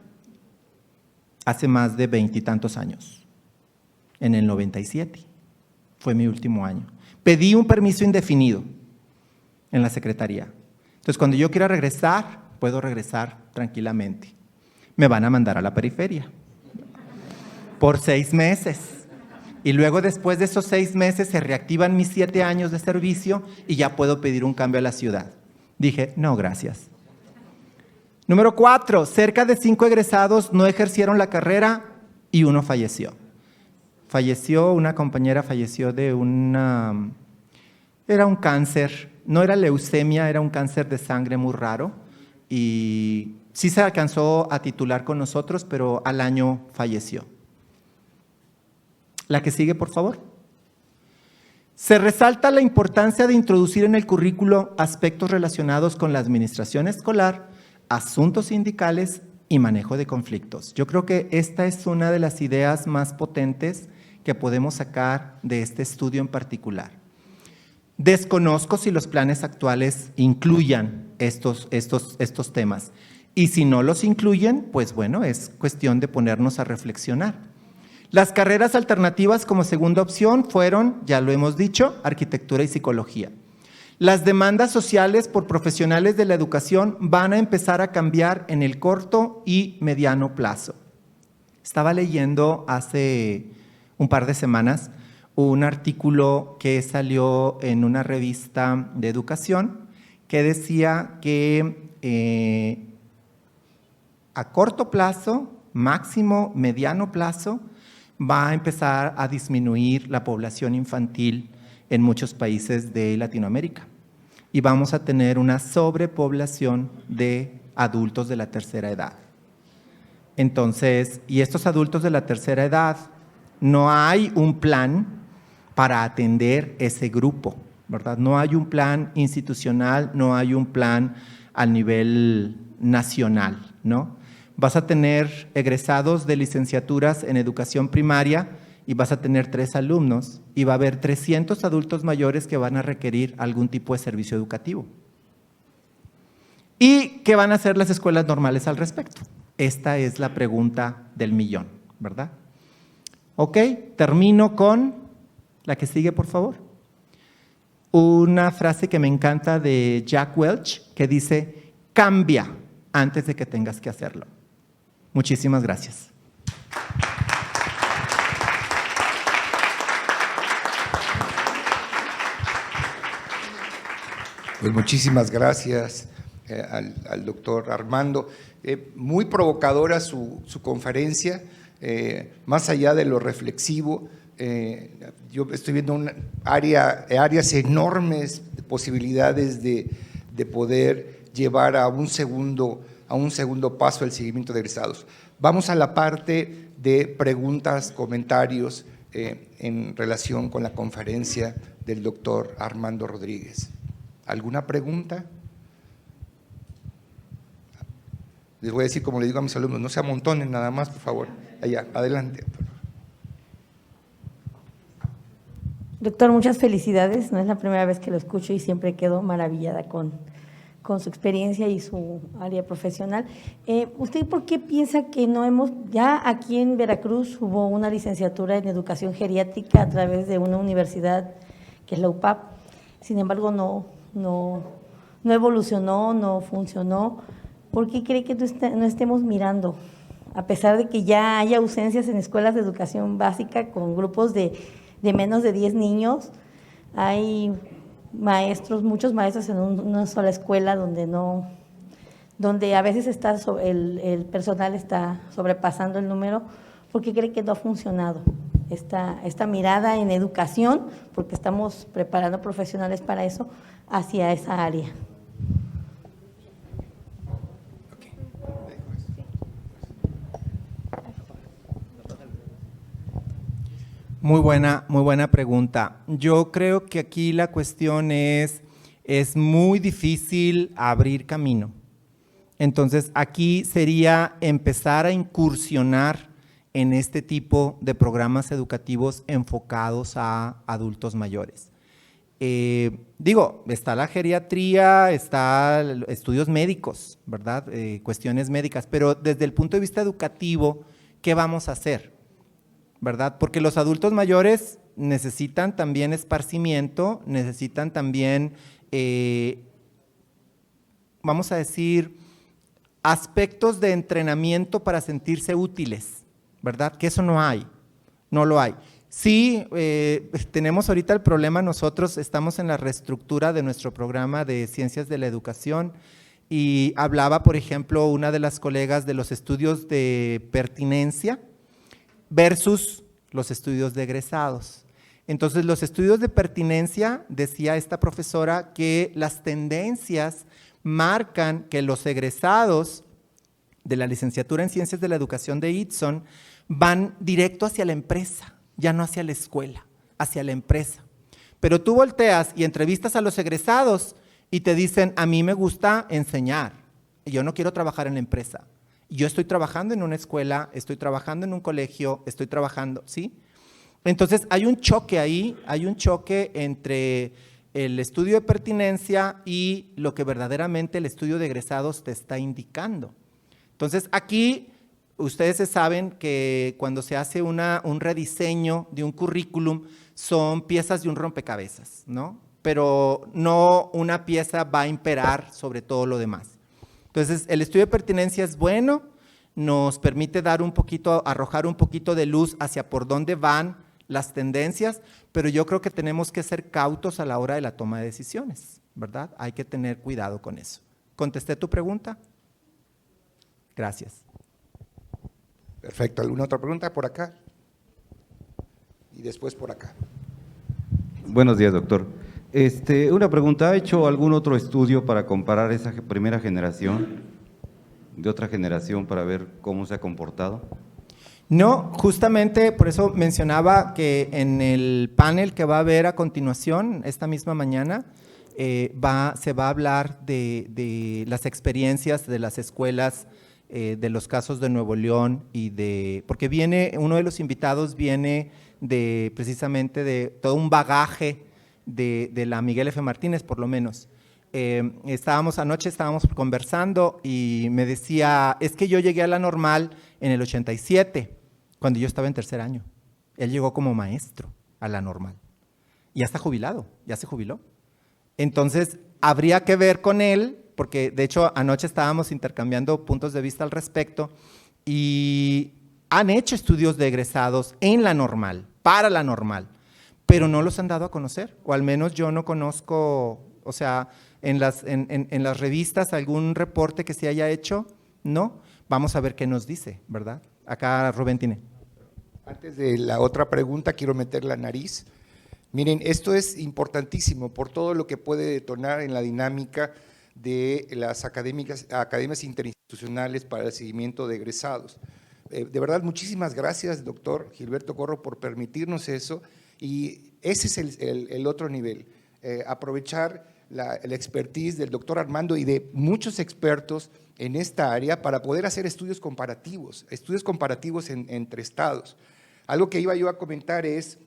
hace más de 20 y tantos años, en el 97, fue mi último año. Pedí un permiso indefinido en la secretaría. Entonces, cuando yo quiera regresar, puedo regresar tranquilamente. Me van a mandar a la periferia por 6 meses. Y luego, después de esos 6 meses, se reactivan mis 7 años de servicio y ya puedo pedir un cambio a la ciudad. Dije, no, gracias. Número 4, cerca de 5 egresados no ejercieron la carrera y uno falleció. Una compañera falleció de era un cáncer, no era leucemia, era un cáncer de sangre muy raro y sí se alcanzó a titular con nosotros, pero al año falleció. La que sigue, por favor. Se resalta la importancia de introducir en el currículo aspectos relacionados con la administración escolar, asuntos sindicales y manejo de conflictos. Yo creo que esta es una de las ideas más potentes que podemos sacar de este estudio en particular. Desconozco si los planes actuales incluyan estos temas. Y si no los incluyen, pues bueno, es cuestión de ponernos a reflexionar. Las carreras alternativas como segunda opción fueron, ya lo hemos dicho, arquitectura y psicología. Las demandas sociales por profesionales de la educación van a empezar a cambiar en el corto y mediano plazo. Estaba leyendo hace un par de semanas un artículo que salió en una revista de educación que decía que a corto plazo, máximo mediano plazo, va a empezar a disminuir la población infantil en muchos países de Latinoamérica y vamos a tener una sobrepoblación de adultos de la tercera edad. Entonces, y estos adultos de la tercera edad, no hay un plan para atender ese grupo, ¿verdad? No hay un plan institucional, no hay un plan a nivel nacional, ¿no? Vas a tener egresados de licenciaturas en educación primaria y vas a tener 3 alumnos y va a haber 300 adultos mayores que van a requerir algún tipo de servicio educativo. ¿Y qué van a hacer las escuelas normales al respecto? Esta es la pregunta del millón, ¿verdad? Ok, termino con la que sigue, por favor. Una frase que me encanta de Jack Welch que dice, cambia antes de que tengas que hacerlo. Muchísimas gracias. Pues muchísimas gracias al doctor Armando. Muy provocadora su conferencia, más allá de lo reflexivo. Yo estoy viendo áreas enormes de posibilidades de poder llevar a un segundo paso el seguimiento de egresados. Vamos a la parte de preguntas, comentarios en relación con la conferencia del doctor Armando Rodríguez. ¿Alguna pregunta? Les voy a decir, como le digo a mis alumnos, no se amontonen nada más, por favor. Allá, adelante. Doctor, muchas felicidades. No es la primera vez que lo escucho y siempre quedo maravillada con su experiencia y su área profesional. ¿Usted por qué piensa que no ya aquí en Veracruz hubo una licenciatura en educación geriátrica a través de una universidad que es la UPAP? Sin embargo, no evolucionó, no funcionó. ¿Por qué cree que no estemos mirando? A pesar de que ya hay ausencias en escuelas de educación básica con grupos de menos de 10 niños, hay maestros, muchos maestros en una sola escuela donde a veces el personal está sobrepasando el número porque cree que no ha funcionado esta mirada en educación, porque estamos preparando profesionales para eso, hacia esa área. Muy buena pregunta. Yo creo que aquí la cuestión es muy difícil abrir camino. Entonces, aquí sería empezar a incursionar en este tipo de programas educativos enfocados a adultos mayores. Está la geriatría, está estudios médicos, ¿verdad? Cuestiones médicas, pero desde el punto de vista educativo, ¿qué vamos a hacer? ¿Verdad? Porque los adultos mayores necesitan también esparcimiento, necesitan también, vamos a decir, aspectos de entrenamiento para sentirse útiles, ¿verdad? Que eso no hay, no lo hay. Sí, tenemos ahorita el problema, nosotros estamos en la reestructura de nuestro programa de Ciencias de la Educación y hablaba, por ejemplo, una de las colegas de los estudios de pertinencia versus los estudios de egresados. Entonces, los estudios de pertinencia, decía esta profesora, que las tendencias marcan que los egresados de la licenciatura en Ciencias de la Educación de ITSON van directo hacia la empresa, ya no hacia la escuela, hacia la empresa. Pero tú volteas y entrevistas a los egresados y te dicen, a mí me gusta enseñar, yo no quiero trabajar en la empresa. Yo estoy trabajando en una escuela, estoy trabajando en un colegio, estoy trabajando, ¿sí? Entonces, hay un choque ahí, hay un choque entre el estudio de pertinencia y lo que verdaderamente el estudio de egresados te está indicando. Entonces, aquí ustedes saben que cuando se hace un rediseño de un currículum son piezas de un rompecabezas, ¿no? Pero no una pieza va a imperar sobre todo lo demás. Entonces, el estudio de pertinencia es bueno, nos permite arrojar un poquito de luz hacia por dónde van las tendencias, pero yo creo que tenemos que ser cautos a la hora de la toma de decisiones, ¿verdad? Hay que tener cuidado con eso. ¿Contesté tu pregunta? Gracias. Perfecto. ¿Alguna otra pregunta por acá? Y después por acá. Buenos días, doctor. Una pregunta, ¿ha hecho algún otro estudio para comparar esa primera generación de otra generación para ver cómo se ha comportado? No, justamente por eso mencionaba que en el panel que va a haber a continuación, esta misma mañana, se va a hablar de las experiencias de las escuelas, de los casos de Nuevo León porque uno de los invitados viene precisamente de todo un bagaje de la Miguel F. Martínez, por lo menos. Anoche estábamos conversando y me decía, es que yo llegué a la normal en el 87, cuando yo estaba en tercer año. Él llegó como maestro a la normal. Y ya está jubilado, ya se jubiló. Entonces, habría que ver con él, porque de hecho anoche estábamos intercambiando puntos de vista al respecto y han hecho estudios de egresados en la normal, para la normal, pero no los han dado a conocer, o al menos yo no conozco, o sea, en las revistas algún reporte que se haya hecho, ¿no? Vamos a ver qué nos dice, ¿verdad? Acá Rubén tiene. Antes de la otra pregunta, quiero meter la nariz. Miren, esto es importantísimo por todo lo que puede detonar en la dinámica de las academias interinstitucionales para el seguimiento de egresados. De verdad, muchísimas gracias, doctor Gilberto Corro, por permitirnos eso. Y ese es el otro nivel, aprovechar la expertise del doctor Armando y de muchos expertos en esta área para poder hacer estudios comparativos entre estados. Algo que iba yo a comentar es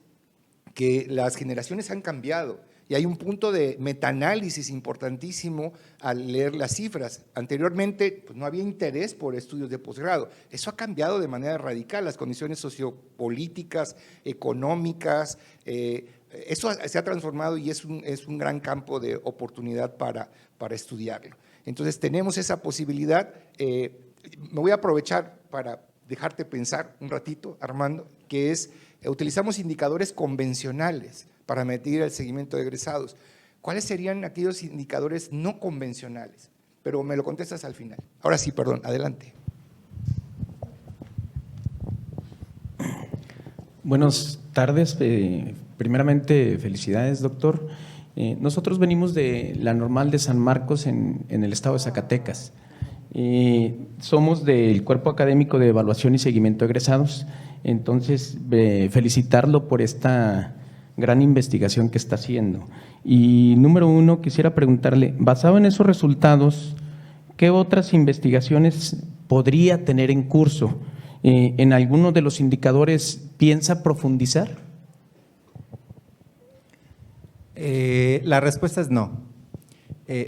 que las generaciones han cambiado y hay un punto de metaanálisis importantísimo al leer las cifras. Anteriormente pues, no había interés por estudios de posgrado. Eso ha cambiado de manera radical, las condiciones sociopolíticas, económicas, eso se ha transformado y es un gran campo de oportunidad para estudiarlo. Entonces tenemos esa posibilidad. Me voy a aprovechar para dejarte pensar un ratito, Armando, que es, utilizamos indicadores convencionales para medir el seguimiento de egresados. ¿cuáles serían aquellos indicadores no convencionales? Pero me lo contestas al final. Ahora sí, perdón, adelante. Buenas tardes. Primeramente, felicidades, doctor. Nosotros venimos de la Normal de San Marcos en el estado de Zacatecas. Somos del Cuerpo Académico de Evaluación y Seguimiento de Egresados. Entonces, felicitarlo por esta gran investigación que está haciendo. Y número uno, quisiera preguntarle, basado en esos resultados, ¿qué otras investigaciones podría tener en curso? ¿En alguno de los indicadores piensa profundizar? La respuesta es no.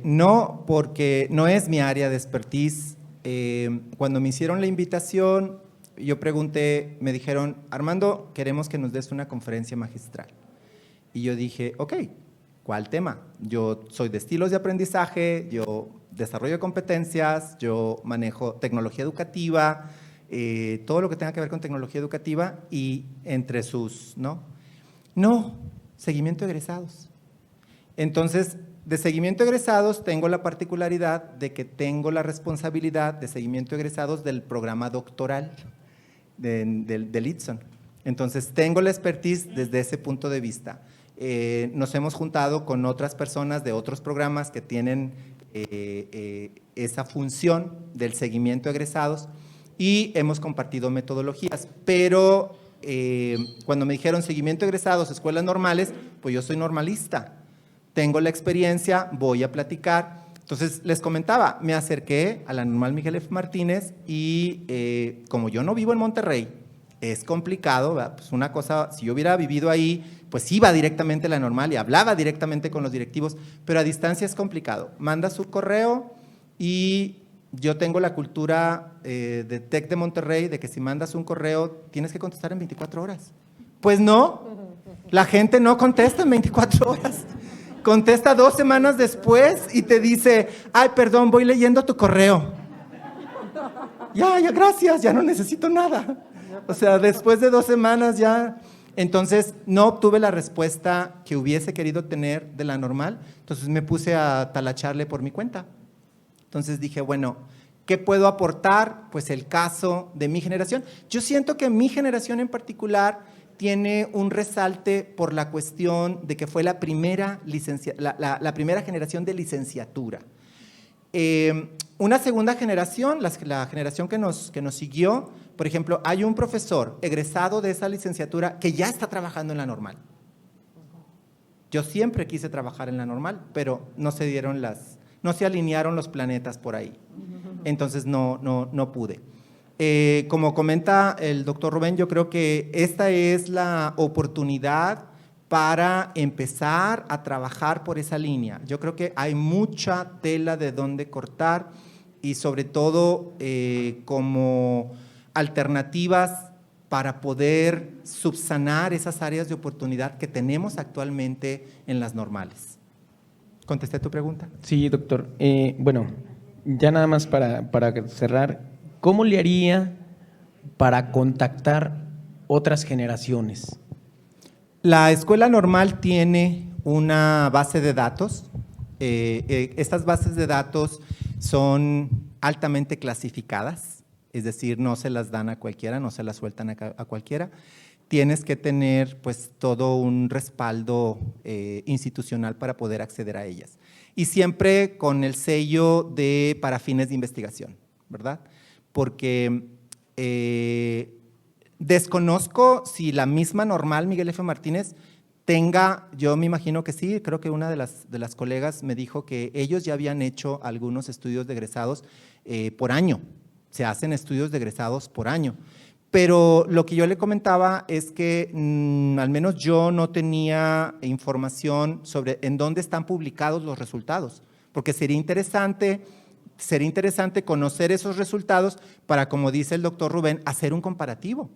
No, porque no es mi área de expertise. Cuando me hicieron la invitación, yo pregunté, me dijeron, Armando, queremos que nos des una conferencia magistral. Y yo dije, ok, ¿cuál tema? Yo soy de estilos de aprendizaje, yo desarrollo competencias, yo manejo tecnología educativa, todo lo que tenga que ver con tecnología educativa y entre sus, ¿no? No, seguimiento de egresados. Entonces, de seguimiento de egresados tengo la particularidad de que tengo la responsabilidad de seguimiento de egresados del programa doctoral del ITSON. Entonces, tengo la expertise desde ese punto de vista. Nos hemos juntado con otras personas de otros programas que tienen esa función del seguimiento de egresados y hemos compartido metodologías, pero cuando me dijeron seguimiento de egresados, escuelas normales, pues yo soy normalista, tengo la experiencia, voy a platicar. Entonces, les comentaba, me acerqué a la Normal Miguel F. Martínez y como yo no vivo en Monterrey, es complicado, ¿verdad? Pues una cosa, si yo hubiera vivido ahí, pues iba directamente a la Normal y hablaba directamente con los directivos, pero a distancia es complicado. Manda su correo y yo tengo la cultura de TEC de Monterrey de que si mandas un correo tienes que contestar en 24 horas. Pues no, la gente no contesta en 24 horas. Contesta 2 semanas después y te dice, ay, perdón, voy leyendo tu correo. Ya, gracias, ya no necesito nada. O sea, después de 2 semanas ya. Entonces, no obtuve la respuesta que hubiese querido tener de la Normal. Entonces, me puse a talacharle por mi cuenta. Entonces, dije, bueno, ¿qué puedo aportar? Pues el caso de mi generación. Yo siento que mi generación en particular tiene un resalte por la cuestión de que fue la primera generación de licenciatura. Una segunda generación, la generación que nos siguió, por ejemplo, hay un profesor egresado de esa licenciatura que ya está trabajando en la Normal. Yo siempre quise trabajar en la Normal, pero no se alinearon los planetas por ahí. Entonces no pude. Como comenta el doctor Rubén, yo creo que esta es la oportunidad para empezar a trabajar por esa línea. Yo creo que hay mucha tela de dónde cortar y sobre todo como alternativas para poder subsanar esas áreas de oportunidad que tenemos actualmente en las normales. ¿Contesté tu pregunta? Sí, doctor. Bueno, ya nada más para cerrar, ¿cómo le haría para contactar otras generaciones? La escuela normal tiene una base de datos. Estas bases de datos son altamente clasificadas, es decir, no se las dan a cualquiera, no se las sueltan a cualquiera. Tienes que tener pues todo un respaldo institucional para poder acceder a ellas. Y siempre con el sello de para fines de investigación, ¿verdad? Porque desconozco si la misma Normal Miguel F. Martínez tenga, yo me imagino que sí, creo que una de las colegas me dijo que ellos ya habían hecho algunos estudios de egresados por año, se hacen estudios de egresados por año. Pero lo que yo le comentaba es que al menos yo no tenía información sobre en dónde están publicados los resultados, porque sería interesante conocer esos resultados para, como dice el doctor Rubén, hacer un comparativo,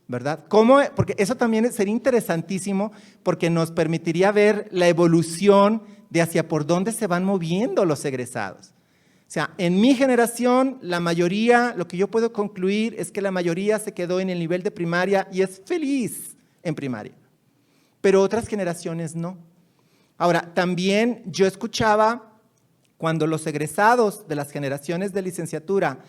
¿verdad? Porque eso también sería interesantísimo porque nos permitiría ver la evolución de hacia por dónde se van moviendo los egresados. O sea, en mi generación, la mayoría, lo que yo puedo concluir es que la mayoría se quedó en el nivel de primaria y es feliz en primaria, pero otras generaciones no. Ahora, también yo escuchaba cuando los egresados de las generaciones de licenciatura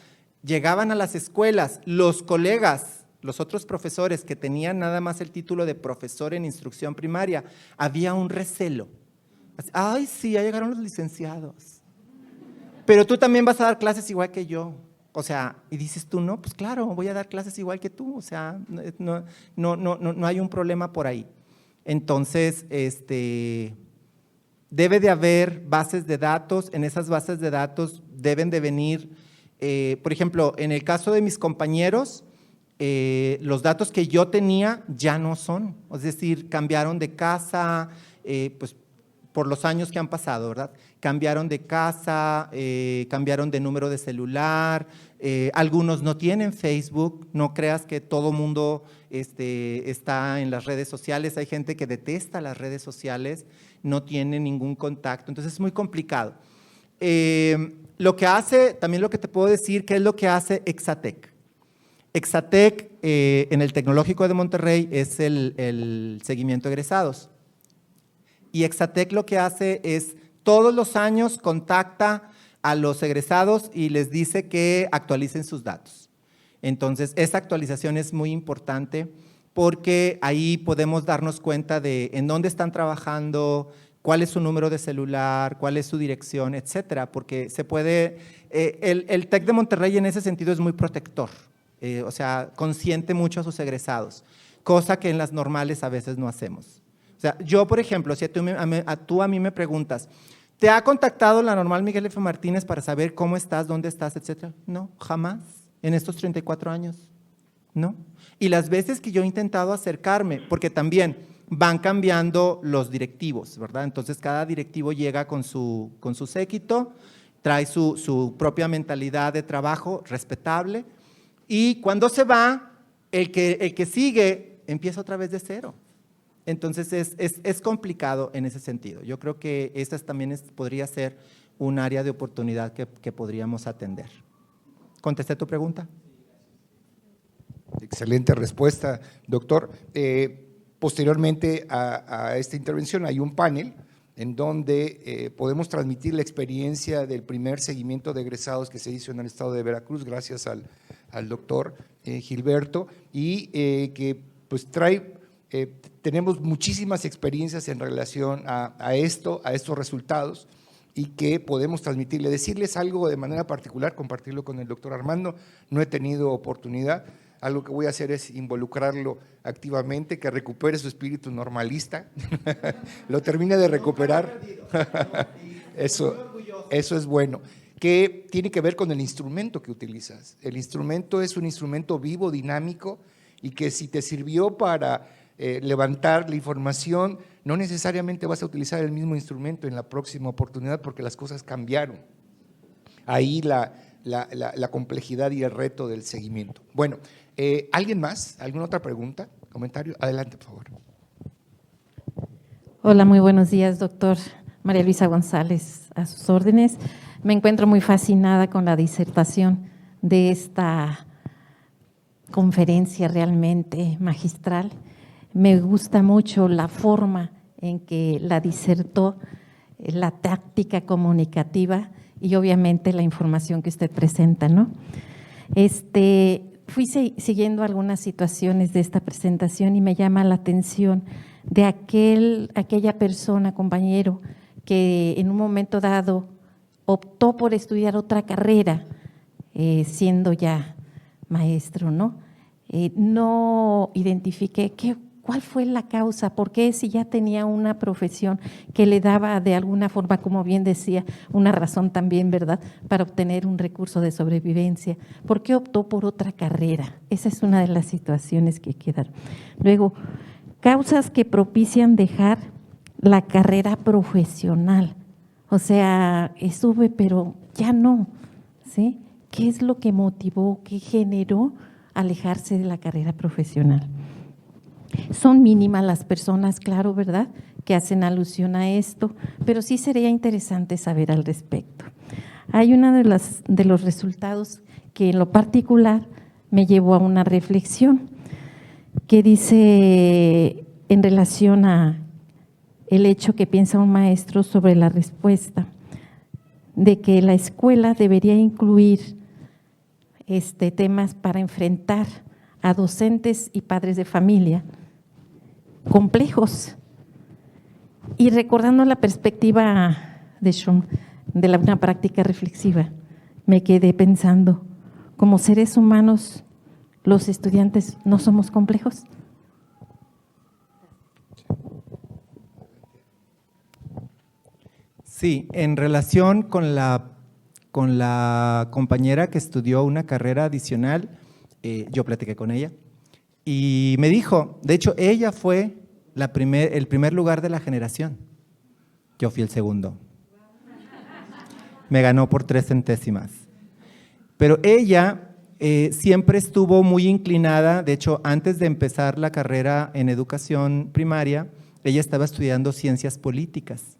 llegaban a las escuelas, los colegas, los otros profesores que tenían nada más el título de profesor en instrucción primaria, había un recelo. Ay, sí, ya llegaron los licenciados. Pero tú también vas a dar clases igual que yo. O sea, y dices tú, no, pues claro, voy a dar clases igual que tú. O sea, no hay un problema por ahí. Entonces, debe de haber bases de datos. En esas bases de datos deben de venir, por ejemplo, en el caso de mis compañeros, los datos que yo tenía ya no son. Es decir, cambiaron de casa, pues por los años que han pasado, ¿verdad? Cambiaron de casa, cambiaron de número de celular, algunos no tienen Facebook, no creas que todo mundo está en las redes sociales, hay gente que detesta las redes sociales, no tiene ningún contacto, entonces es muy complicado. Lo que hace, también lo que te puedo decir, ¿qué es lo que hace Exatec? Exatec en el Tecnológico de Monterrey es el seguimiento de egresados. Y Exatec lo que hace es, todos los años contacta a los egresados y les dice que actualicen sus datos. Entonces, esa actualización es muy importante porque ahí podemos darnos cuenta de en dónde están trabajando, cuál es su número de celular, cuál es su dirección, etcétera, porque se puede, el TEC de Monterrey en ese sentido es muy protector, o sea, consiente mucho a sus egresados, cosa que en las normales a veces no hacemos. O sea, yo, por ejemplo, si tú a mí me preguntas, ¿te ha contactado la normal Miguel F. Martínez para saber cómo estás, dónde estás, etcétera? No, jamás, en estos 34 años, no. Y las veces que yo he intentado acercarme, porque también van cambiando los directivos, ¿verdad? Entonces, cada directivo llega con su séquito, trae su propia mentalidad de trabajo respetable, y cuando se va, el que sigue empieza otra vez de cero. Entonces, es complicado en ese sentido. Yo creo que esta también podría ser un área de oportunidad que podríamos atender. ¿Contesté tu pregunta? Excelente respuesta, doctor. Posteriormente a esta intervención hay un panel en donde podemos transmitir la experiencia del primer seguimiento de egresados que se hizo en el estado de Veracruz, gracias al doctor Gilberto, y que pues tenemos muchísimas experiencias en relación a estos resultados, y que podemos transmitirle, decirles algo de manera particular, compartirlo con el doctor Armando. No he tenido oportunidad, algo que voy a hacer es involucrarlo activamente, que recupere su espíritu normalista, lo termine de recuperar, eso es bueno, que tiene que ver con el instrumento que utilizas. El instrumento es un instrumento vivo, dinámico, y que si te sirvió para levantar la información, no necesariamente vas a utilizar el mismo instrumento en la próxima oportunidad, porque las cosas cambiaron. Ahí la complejidad y el reto del seguimiento. Bueno, ¿alguien más? ¿Alguna otra pregunta? ¿Comentario? Adelante, por favor. Hola, muy buenos días, doctor. María Luisa González, a sus órdenes. Me encuentro muy fascinada con la disertación de esta conferencia realmente magistral. Me gusta mucho la forma en que la disertó, la táctica comunicativa y obviamente la información que usted presenta, ¿no? Fui siguiendo algunas situaciones de esta presentación y me llama la atención de aquella persona, compañero, que en un momento dado optó por estudiar otra carrera, siendo ya maestro, ¿no? No identifiqué cuál fue la causa, por qué, si ya tenía una profesión que le daba de alguna forma, como bien decía, una razón también, ¿verdad?, para obtener un recurso de sobrevivencia. ¿Por qué optó por otra carrera? Esa es una de las situaciones que quedan. Luego, causas que propician dejar la carrera profesional. O sea, estuve, pero ya no, ¿sí? ¿Qué es lo que motivó, qué generó alejarse de la carrera profesional? Son mínimas las personas, claro, ¿verdad?, que hacen alusión a esto, pero sí sería interesante saber al respecto. Hay uno de los resultados que en lo particular me llevó a una reflexión que dice en relación a el hecho que piensa un maestro sobre la respuesta, de que la escuela debería incluir temas para enfrentar a docentes y padres de familia complejos. Y recordando la perspectiva de Schum, de una práctica reflexiva, me quedé pensando, como seres humanos, los estudiantes no somos complejos. Sí, en relación con la compañera que estudió una carrera adicional, yo platiqué con ella y me dijo, de hecho, ella fue el primer lugar de la generación. Yo fui el segundo. Me ganó por 3 centésimas. Pero ella siempre estuvo muy inclinada, de hecho, antes de empezar la carrera en educación primaria, ella estaba estudiando ciencias políticas.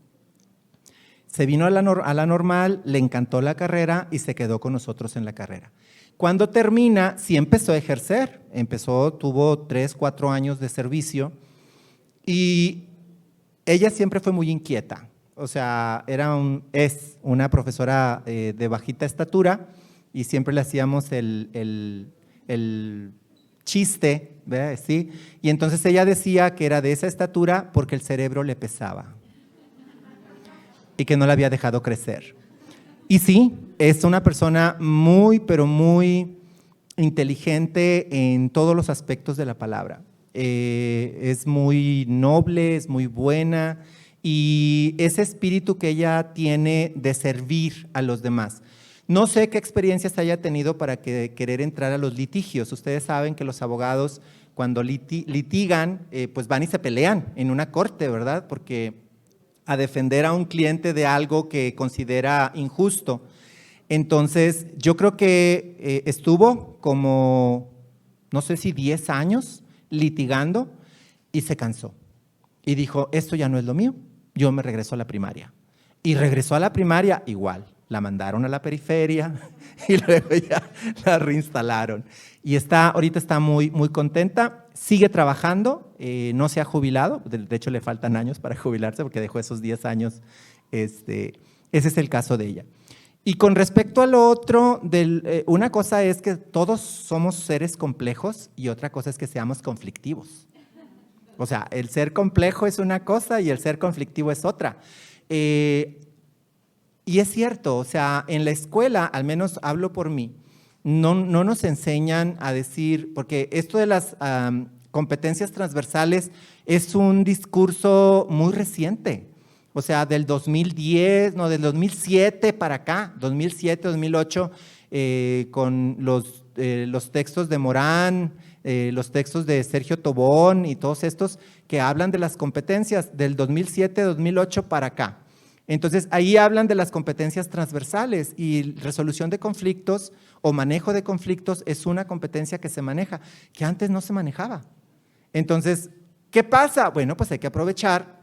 Se vino a la normal, le encantó la carrera y se quedó con nosotros en la carrera. Cuando termina, sí empezó a ejercer, tuvo 3, 4 años de servicio y ella siempre fue muy inquieta. O sea, es una profesora de bajita estatura y siempre le hacíamos el chiste, ¿verdad? ¿Sí? Y entonces ella decía que era de esa estatura porque el cerebro le pesaba y que no la había dejado crecer. Y sí, es una persona muy, pero muy inteligente en todos los aspectos de la palabra. Es muy noble, es muy buena y ese espíritu que ella tiene de servir a los demás. No sé qué experiencias haya tenido para querer entrar a los litigios. Ustedes saben que los abogados cuando litigan, pues van y se pelean en una corte, ¿verdad? Porque a defender a un cliente de algo que considera injusto. Entonces, yo creo que estuvo como, no sé si 10 años litigando y se cansó. Y dijo, esto ya no es lo mío, yo me regreso a la primaria. Y regresó a la primaria igual, la mandaron a la periferia y luego ya la reinstalaron. Y ahorita está muy, muy contenta, sigue trabajando, no se ha jubilado, de hecho le faltan años para jubilarse porque dejó esos 10 años, ese es el caso de ella. Y con respecto a lo otro, una cosa es que todos somos seres complejos y otra cosa es que seamos conflictivos. O sea, el ser complejo es una cosa y el ser conflictivo es otra. Y es cierto, o sea, en la escuela, al menos hablo por mí, no nos enseñan a decir, porque esto de las competencias transversales es un discurso muy reciente, o sea, del 2010, no, del 2007 para acá, 2007, 2008, con los textos de Morán, los textos de Sergio Tobón y todos estos que hablan de las competencias del 2007, 2008 para acá. Entonces, ahí hablan de las competencias transversales y resolución de conflictos o manejo de conflictos es una competencia que se maneja, que antes no se manejaba. Entonces, ¿qué pasa? Bueno, pues hay que aprovechar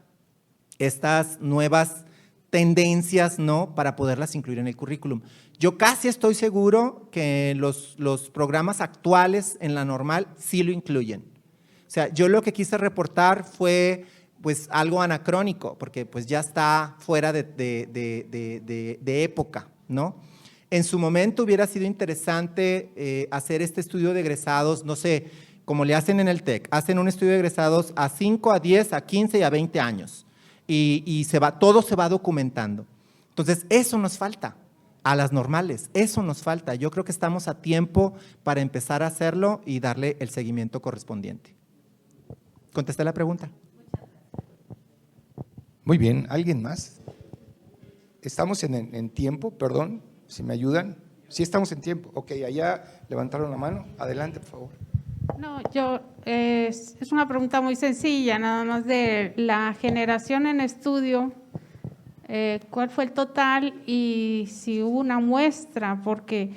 estas nuevas tendencias, ¿no?, para poderlas incluir en el currículum. Yo casi estoy seguro que los programas actuales en la normal sí lo incluyen. O sea, yo lo que quise reportar fue pues algo anacrónico, porque pues ya está fuera de época, ¿no? En su momento hubiera sido interesante hacer este estudio de egresados, no sé, como le hacen en el TEC, hacen un estudio de egresados a 5, a 10, a 15 y a 20 años, y todo se va documentando. Entonces, eso nos falta a las normales, eso nos falta. Yo creo que estamos a tiempo para empezar a hacerlo y darle el seguimiento correspondiente. ¿Contesté la pregunta? Muy bien, ¿alguien más? Estamos en tiempo, perdón, si me ayudan. Sí, estamos en tiempo. Ok, allá levantaron la mano. Adelante, por favor. No, es una pregunta muy sencilla, nada más de la generación en estudio, ¿cuál fue el total y si hubo una muestra? Porque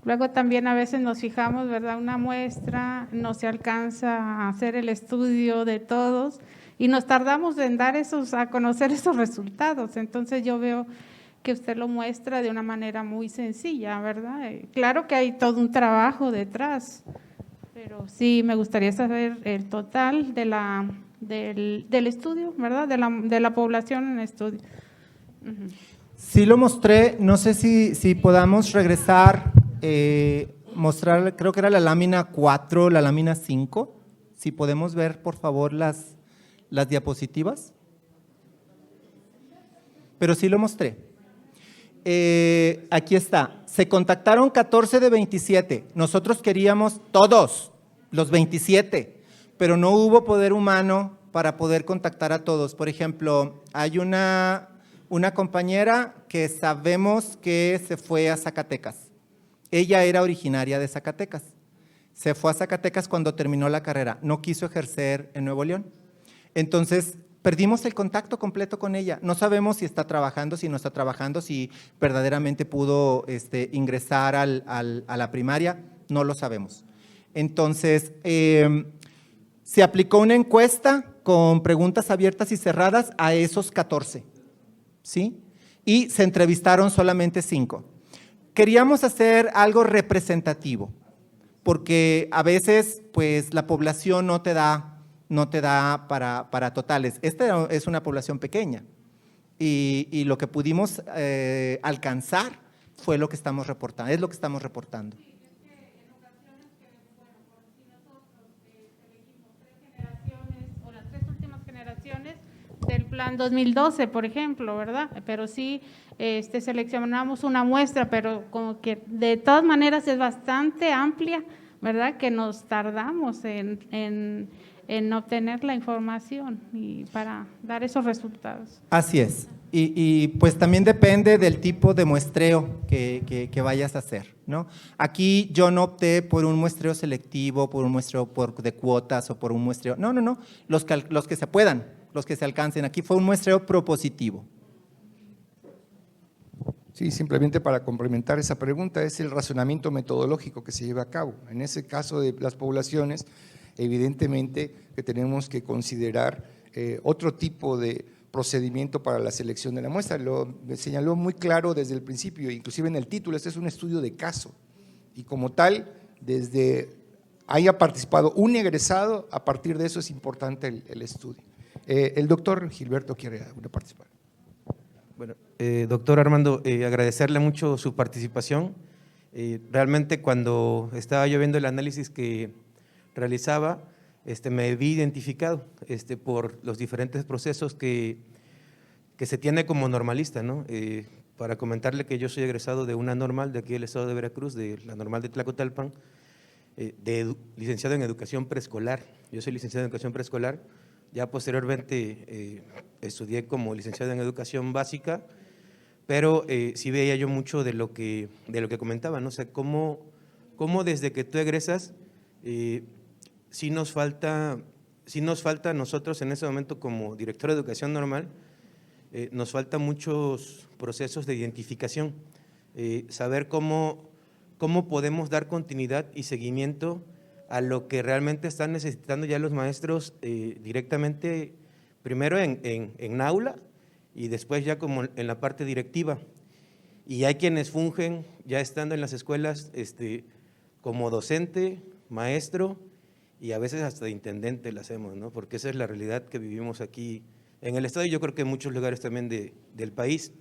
luego también a veces nos fijamos, ¿verdad? Una muestra, no se alcanza a hacer el estudio de todos y nos tardamos en dar a conocer esos resultados. Entonces yo veo que usted lo muestra de una manera muy sencilla, ¿verdad? Claro que hay todo un trabajo detrás, pero sí me gustaría saber el total de la del estudio, ¿verdad? De la población en estudio. Ujú. Sí lo mostré, no sé si podamos regresar, mostrar, creo que era la lámina 4, la lámina 5, si podemos ver por favor las diapositivas. Pero sí lo mostré. Aquí está, se contactaron 14 de 27, nosotros queríamos todos, los 27, pero no hubo poder humano para poder contactar a todos. Por ejemplo, hay una compañera que sabemos que se fue a Zacatecas. Ella era originaria de Zacatecas. Se fue a Zacatecas cuando terminó la carrera. No quiso ejercer en Nuevo León. Entonces, perdimos el contacto completo con ella. No sabemos si está trabajando, si no está trabajando, si verdaderamente pudo ingresar a la primaria. No lo sabemos. Entonces, se aplicó una encuesta con preguntas abiertas y cerradas a esos 14. ¿Sí? Y se entrevistaron solamente 5. Queríamos hacer algo representativo, porque a veces pues la población no te da para totales. Esta es una población pequeña y lo que pudimos alcanzar fue lo que estamos reportando, es lo que estamos reportando. Del plan 2012, por ejemplo, ¿verdad? Pero sí seleccionamos una muestra, pero como que de todas maneras es bastante amplia, ¿verdad? Que nos tardamos en obtener la información y para dar esos resultados. Así es. Y pues también depende del tipo de muestreo que vayas a hacer, ¿no? Aquí yo no opté por un muestreo selectivo, por un muestreo de cuotas o por un muestreo… No, los que se puedan, los que se alcancen. Aquí fue un muestreo propositivo. Sí, simplemente para complementar esa pregunta, es el razonamiento metodológico que se lleva a cabo. En ese caso de las poblaciones, evidentemente que tenemos que considerar otro tipo de procedimiento para la selección de la muestra. Lo señaló muy claro desde el principio, inclusive en el título, este es un estudio de caso. Y como tal, desde haya participado un egresado, a partir de eso es importante el estudio. El doctor Gilberto quiere participar. Bueno, doctor Armando, agradecerle mucho su participación. Realmente cuando estaba yo viendo el análisis que realizaba, me vi identificado por los diferentes procesos que se tiene como normalista, ¿no? Para comentarle que yo soy egresado de una normal de aquí del estado de Veracruz, de la normal de Tlacotalpan, licenciado en educación preescolar. Yo soy licenciado en educación preescolar. Ya posteriormente estudié como licenciado en educación básica, pero sí veía yo mucho de lo que comentaba, ¿no? O sea, cómo desde que tú egresas, sí nos falta a nosotros en ese momento como director de educación normal, nos faltan muchos procesos de identificación, saber cómo podemos dar continuidad y seguimiento a lo que realmente están necesitando ya los maestros directamente, primero en aula y después ya como en la parte directiva. Y hay quienes fungen ya estando en las escuelas como docente, maestro y a veces hasta intendente lo hacemos, ¿no? Porque esa es la realidad que vivimos aquí en el estado y yo creo que en muchos lugares también del país.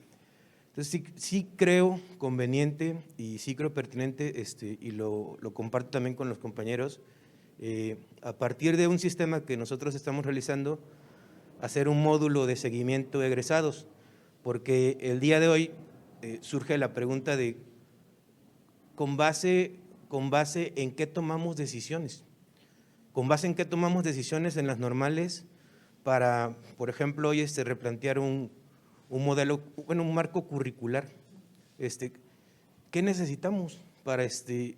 Entonces sí creo conveniente y sí creo pertinente y lo comparto también con los compañeros, a partir de un sistema que nosotros estamos realizando, hacer un módulo de seguimiento de egresados, porque el día de hoy surge la pregunta de con base en qué tomamos decisiones, con base en qué tomamos decisiones en las normales para, por ejemplo, hoy replantear un modelo, bueno, un marco curricular. ¿Qué necesitamos para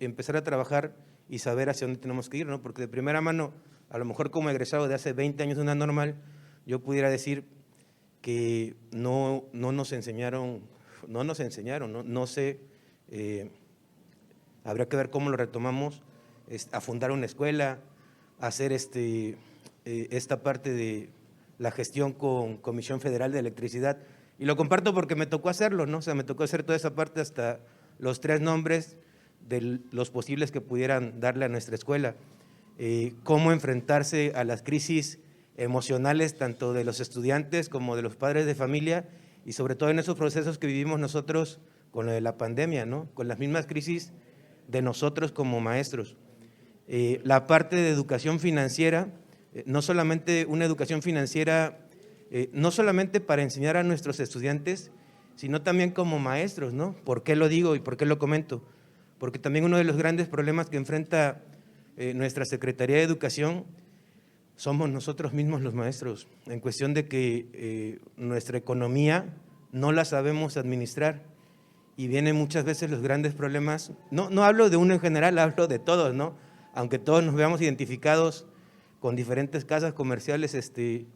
empezar a trabajar y saber hacia dónde tenemos que ir, ¿no? Porque de primera mano, a lo mejor como egresado de hace 20 años de una normal, yo pudiera decir que no nos enseñaron, no sé, habría que ver cómo lo retomamos, a fundar una escuela, a hacer esta parte de la gestión con Comisión Federal de Electricidad. Y lo comparto porque me tocó hacerlo, ¿no? O sea, me tocó hacer toda esa parte hasta los 3 nombres de los posibles que pudieran darle a nuestra escuela. Cómo enfrentarse a las crisis emocionales tanto de los estudiantes como de los padres de familia y sobre todo en esos procesos que vivimos nosotros con lo de la pandemia, ¿no? Con las mismas crisis de nosotros como maestros. La parte de educación financiera, no solamente una educación financiera, no solamente para enseñar a nuestros estudiantes, sino también como maestros, ¿no? ¿Por qué lo digo y por qué lo comento? Porque también uno de los grandes problemas que enfrenta nuestra Secretaría de Educación somos nosotros mismos los maestros, en cuestión de que nuestra economía no la sabemos administrar y vienen muchas veces los grandes problemas. No hablo de uno en general, hablo de todos, ¿no? Aunque todos nos veamos identificados con diferentes casas comerciales,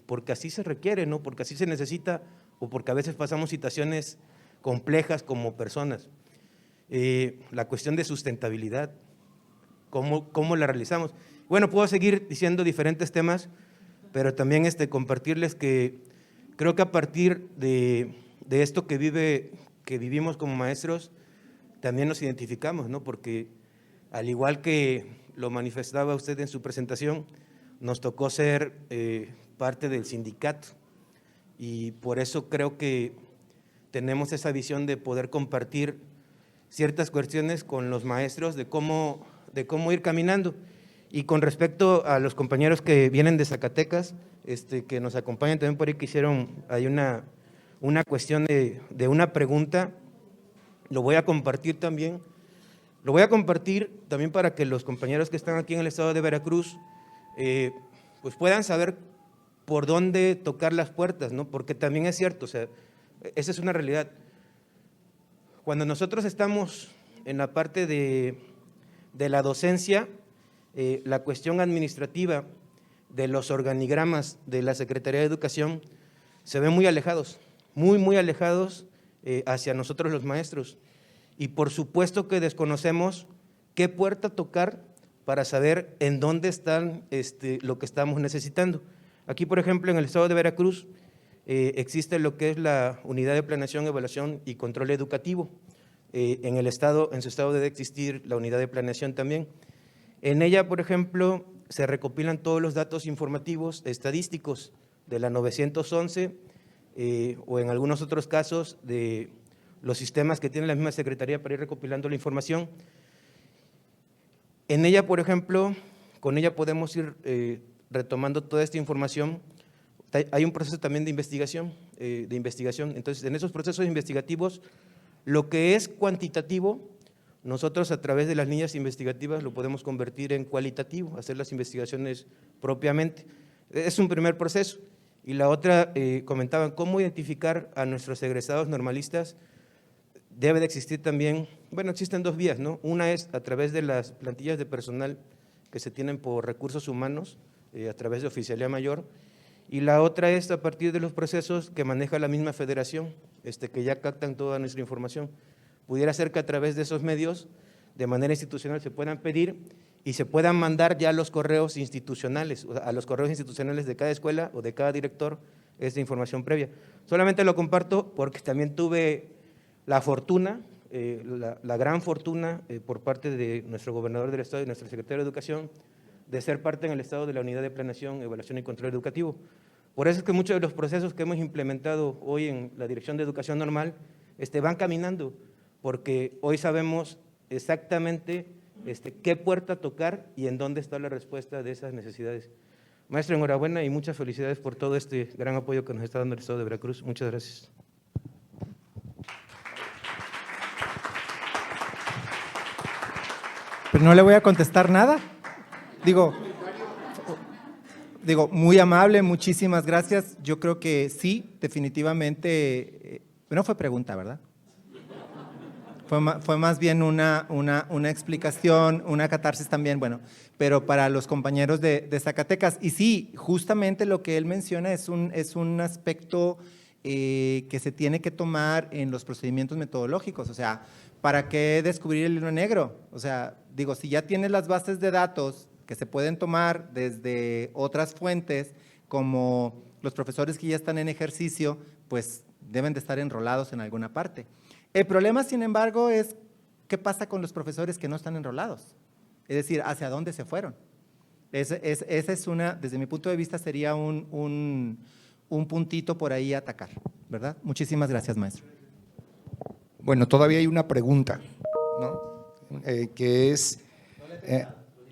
porque así se requiere, ¿no? Porque así se necesita o porque a veces pasamos situaciones complejas como personas. La cuestión de sustentabilidad, ¿cómo la realizamos? Bueno, puedo seguir diciendo diferentes temas, pero también compartirles que creo que a partir de esto que vivimos como maestros, también nos identificamos, ¿no? Porque al igual que lo manifestaba usted en su presentación, nos tocó ser parte del sindicato y por eso creo que tenemos esa visión de poder compartir ciertas cuestiones con los maestros de cómo ir caminando. Y con respecto a los compañeros que vienen de Zacatecas, que nos acompañan también por ahí, que hicieron, hay una cuestión de una pregunta, lo voy a compartir también. Lo voy a compartir también para que los compañeros que están aquí en el estado de Veracruz pues puedan saber por dónde tocar las puertas, ¿no? Porque también es cierto, o sea, esa es una realidad. Cuando nosotros estamos en la parte de la docencia, la cuestión administrativa de los organigramas de la Secretaría de Educación se ven muy alejados, muy alejados hacia nosotros los maestros. Y por supuesto que desconocemos qué puerta tocar para saber en dónde están lo que estamos necesitando. Aquí, por ejemplo, en el estado de Veracruz existe lo que es la Unidad de Planeación, Evaluación y Control Educativo. En su estado debe existir la Unidad de Planeación también. En ella, por ejemplo, se recopilan todos los datos informativos estadísticos de la 911 o en algunos otros casos de los sistemas que tiene la misma Secretaría para ir recopilando la información. En ella, por ejemplo, con ella podemos ir retomando toda esta información. Hay un proceso también de investigación. Entonces, en esos procesos investigativos, lo que es cuantitativo, nosotros a través de las líneas investigativas lo podemos convertir en cualitativo, hacer las investigaciones propiamente. Es un primer proceso. Y la otra, comentaban, cómo identificar a nuestros egresados normalistas. Debe de existir también, bueno, existen dos vías, ¿no? Una es a través de las plantillas de personal que se tienen por recursos humanos, a través de Oficialía Mayor, y la otra es a partir de los procesos que maneja la misma federación, que ya captan toda nuestra información. Pudiera ser que a través de esos medios, de manera institucional, se puedan pedir y se puedan mandar ya los correos institucionales, a los correos institucionales de cada escuela o de cada director, esta información previa. Solamente lo comparto porque también tuve la fortuna, la gran fortuna por parte de nuestro gobernador del estado y nuestro secretario de Educación, de ser parte en el estado de la Unidad de Planeación, Evaluación y Control Educativo. Por eso es que muchos de los procesos que hemos implementado hoy en la Dirección de Educación Normal van caminando, porque hoy sabemos exactamente qué puerta tocar y en dónde está la respuesta de esas necesidades. Maestro, enhorabuena y muchas felicidades por todo este gran apoyo que nos está dando el estado de Veracruz. Muchas gracias. Pero no le voy a contestar nada. Digo, muy amable, muchísimas gracias. Yo creo que sí, definitivamente, no fue pregunta, ¿verdad? Fue más bien una explicación, una catarsis también, bueno, pero para los compañeros de Zacatecas. Y sí, justamente lo que él menciona es un aspecto que se tiene que tomar en los procedimientos metodológicos. O sea, ¿para qué descubrir el hilo negro? O sea, digo, si ya tienes las bases de datos que se pueden tomar desde otras fuentes, como los profesores que ya están en ejercicio, pues deben de estar enrolados en alguna parte. El problema, sin embargo, es qué pasa con los profesores que no están enrolados. Es decir, ¿hacia dónde se fueron? Esa es una, desde mi punto de vista, sería un puntito por ahí a atacar, ¿verdad? Muchísimas gracias, maestro. Bueno, todavía hay una pregunta, ¿no? Que es,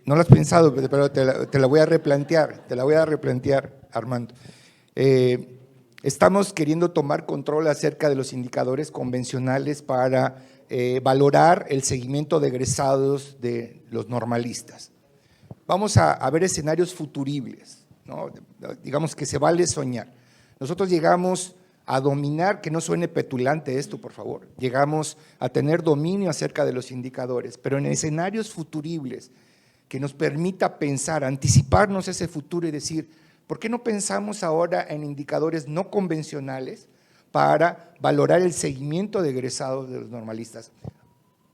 no lo has pensado, pero te la voy a replantear, Armando. Estamos queriendo tomar control acerca de los indicadores convencionales para valorar el seguimiento de egresados de los normalistas. Vamos a ver escenarios futuribles, ¿no? Digamos que se vale soñar. Nosotros llegamos a dominar, que no suene petulante esto, por favor, llegamos a tener dominio acerca de los indicadores, pero en escenarios futuribles que nos permita pensar, anticiparnos ese futuro y decir, ¿por qué no pensamos ahora en indicadores no convencionales para valorar el seguimiento de egresados de los normalistas?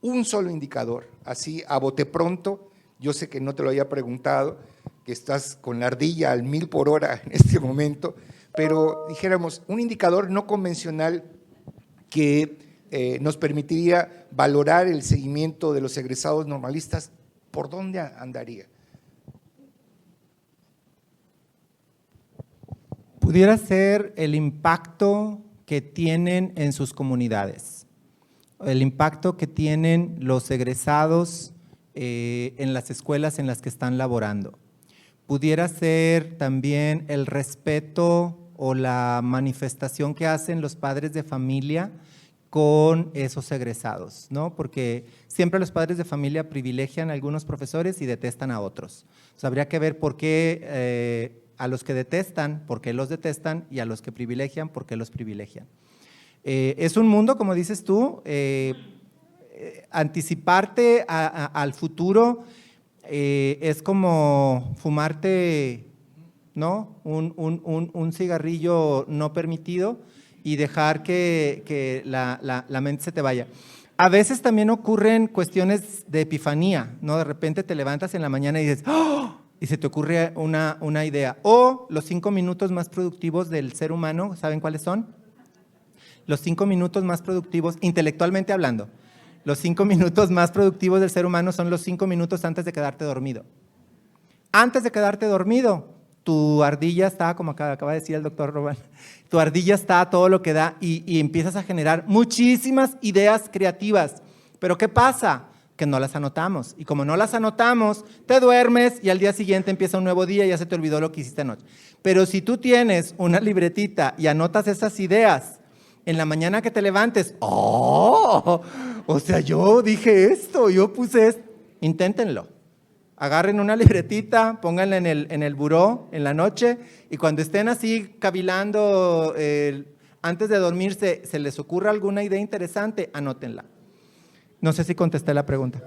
Un solo indicador, así a bote pronto, yo sé que no te lo había preguntado, que estás con la ardilla al 1000 por hora en este momento, pero dijéramos, un indicador no convencional que nos permitiría valorar el seguimiento de los egresados normalistas, ¿por dónde andaría? Pudiera ser el impacto que tienen en sus comunidades, el impacto que tienen los egresados en las escuelas en las que están laborando. Pudiera ser también el respeto o la manifestación que hacen los padres de familia con esos egresados, ¿no? Porque siempre los padres de familia privilegian a algunos profesores y detestan a otros. O sea, habría que ver por qué a los que detestan, por qué los detestan, y a los que privilegian, por qué los privilegian. Es un mundo, como dices tú, anticiparte al futuro es como fumarte, ¿no? un cigarrillo no permitido y dejar que la mente se te vaya. A veces también ocurren cuestiones de epifanía, ¿no? De repente te levantas en la mañana y dices, ¡oh! Y se te ocurre una idea. O los 5 minutos más productivos del ser humano, ¿saben cuáles son? Los 5 minutos más productivos, intelectualmente hablando, los 5 minutos más productivos del ser humano son los 5 minutos antes de quedarte dormido. Antes de quedarte dormido, tu ardilla está, como acaba de decir el doctor Robán, tu ardilla está a todo lo que da y empiezas a generar muchísimas ideas creativas. Pero ¿qué pasa? Que no las anotamos. Y como no las anotamos, te duermes y al día siguiente empieza un nuevo día y ya se te olvidó lo que hiciste anoche. Pero si tú tienes una libretita y anotas esas ideas, en la mañana que te levantes, ¡oh! O sea, yo dije esto, yo puse esto. Inténtenlo. Agarren una libretita, pónganla en el buró en la noche y cuando estén así cavilando, antes de dormirse, se les ocurra alguna idea interesante, anótenla. No sé si contesté la pregunta.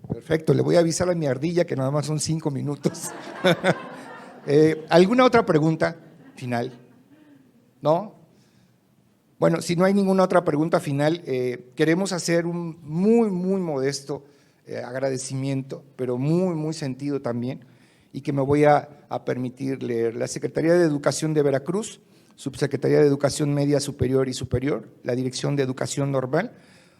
Perfecto, le voy a avisar a mi ardilla que nada más son 5 minutos. ¿Alguna otra pregunta final? ¿No? Bueno, si no hay ninguna otra pregunta final, queremos hacer un muy modesto agradecimiento, pero muy sentido también, y que me voy a permitir leer. La Secretaría de Educación de Veracruz, Subsecretaría de Educación Media Superior y Superior, la Dirección de Educación Normal,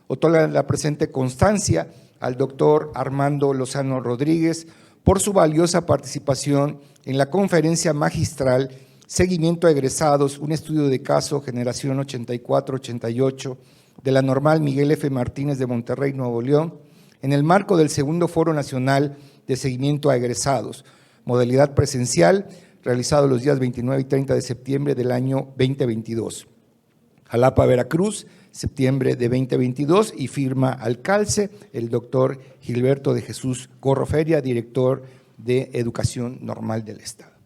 otorga la presente constancia al doctor Armando Lozano Rodríguez por su valiosa participación en la conferencia magistral Seguimiento a Egresados, un estudio de caso, generación 84-88, de la Normal Miguel F. Martínez de Monterrey, Nuevo León, en el marco del segundo Foro Nacional de Seguimiento a Egresados, modalidad presencial, realizado los días 29 y 30 de septiembre del año 2022. Jalapa, Veracruz, septiembre de 2022, y firma al calce el doctor Gilberto de Jesús Corroferia, director de Educación Normal del Estado.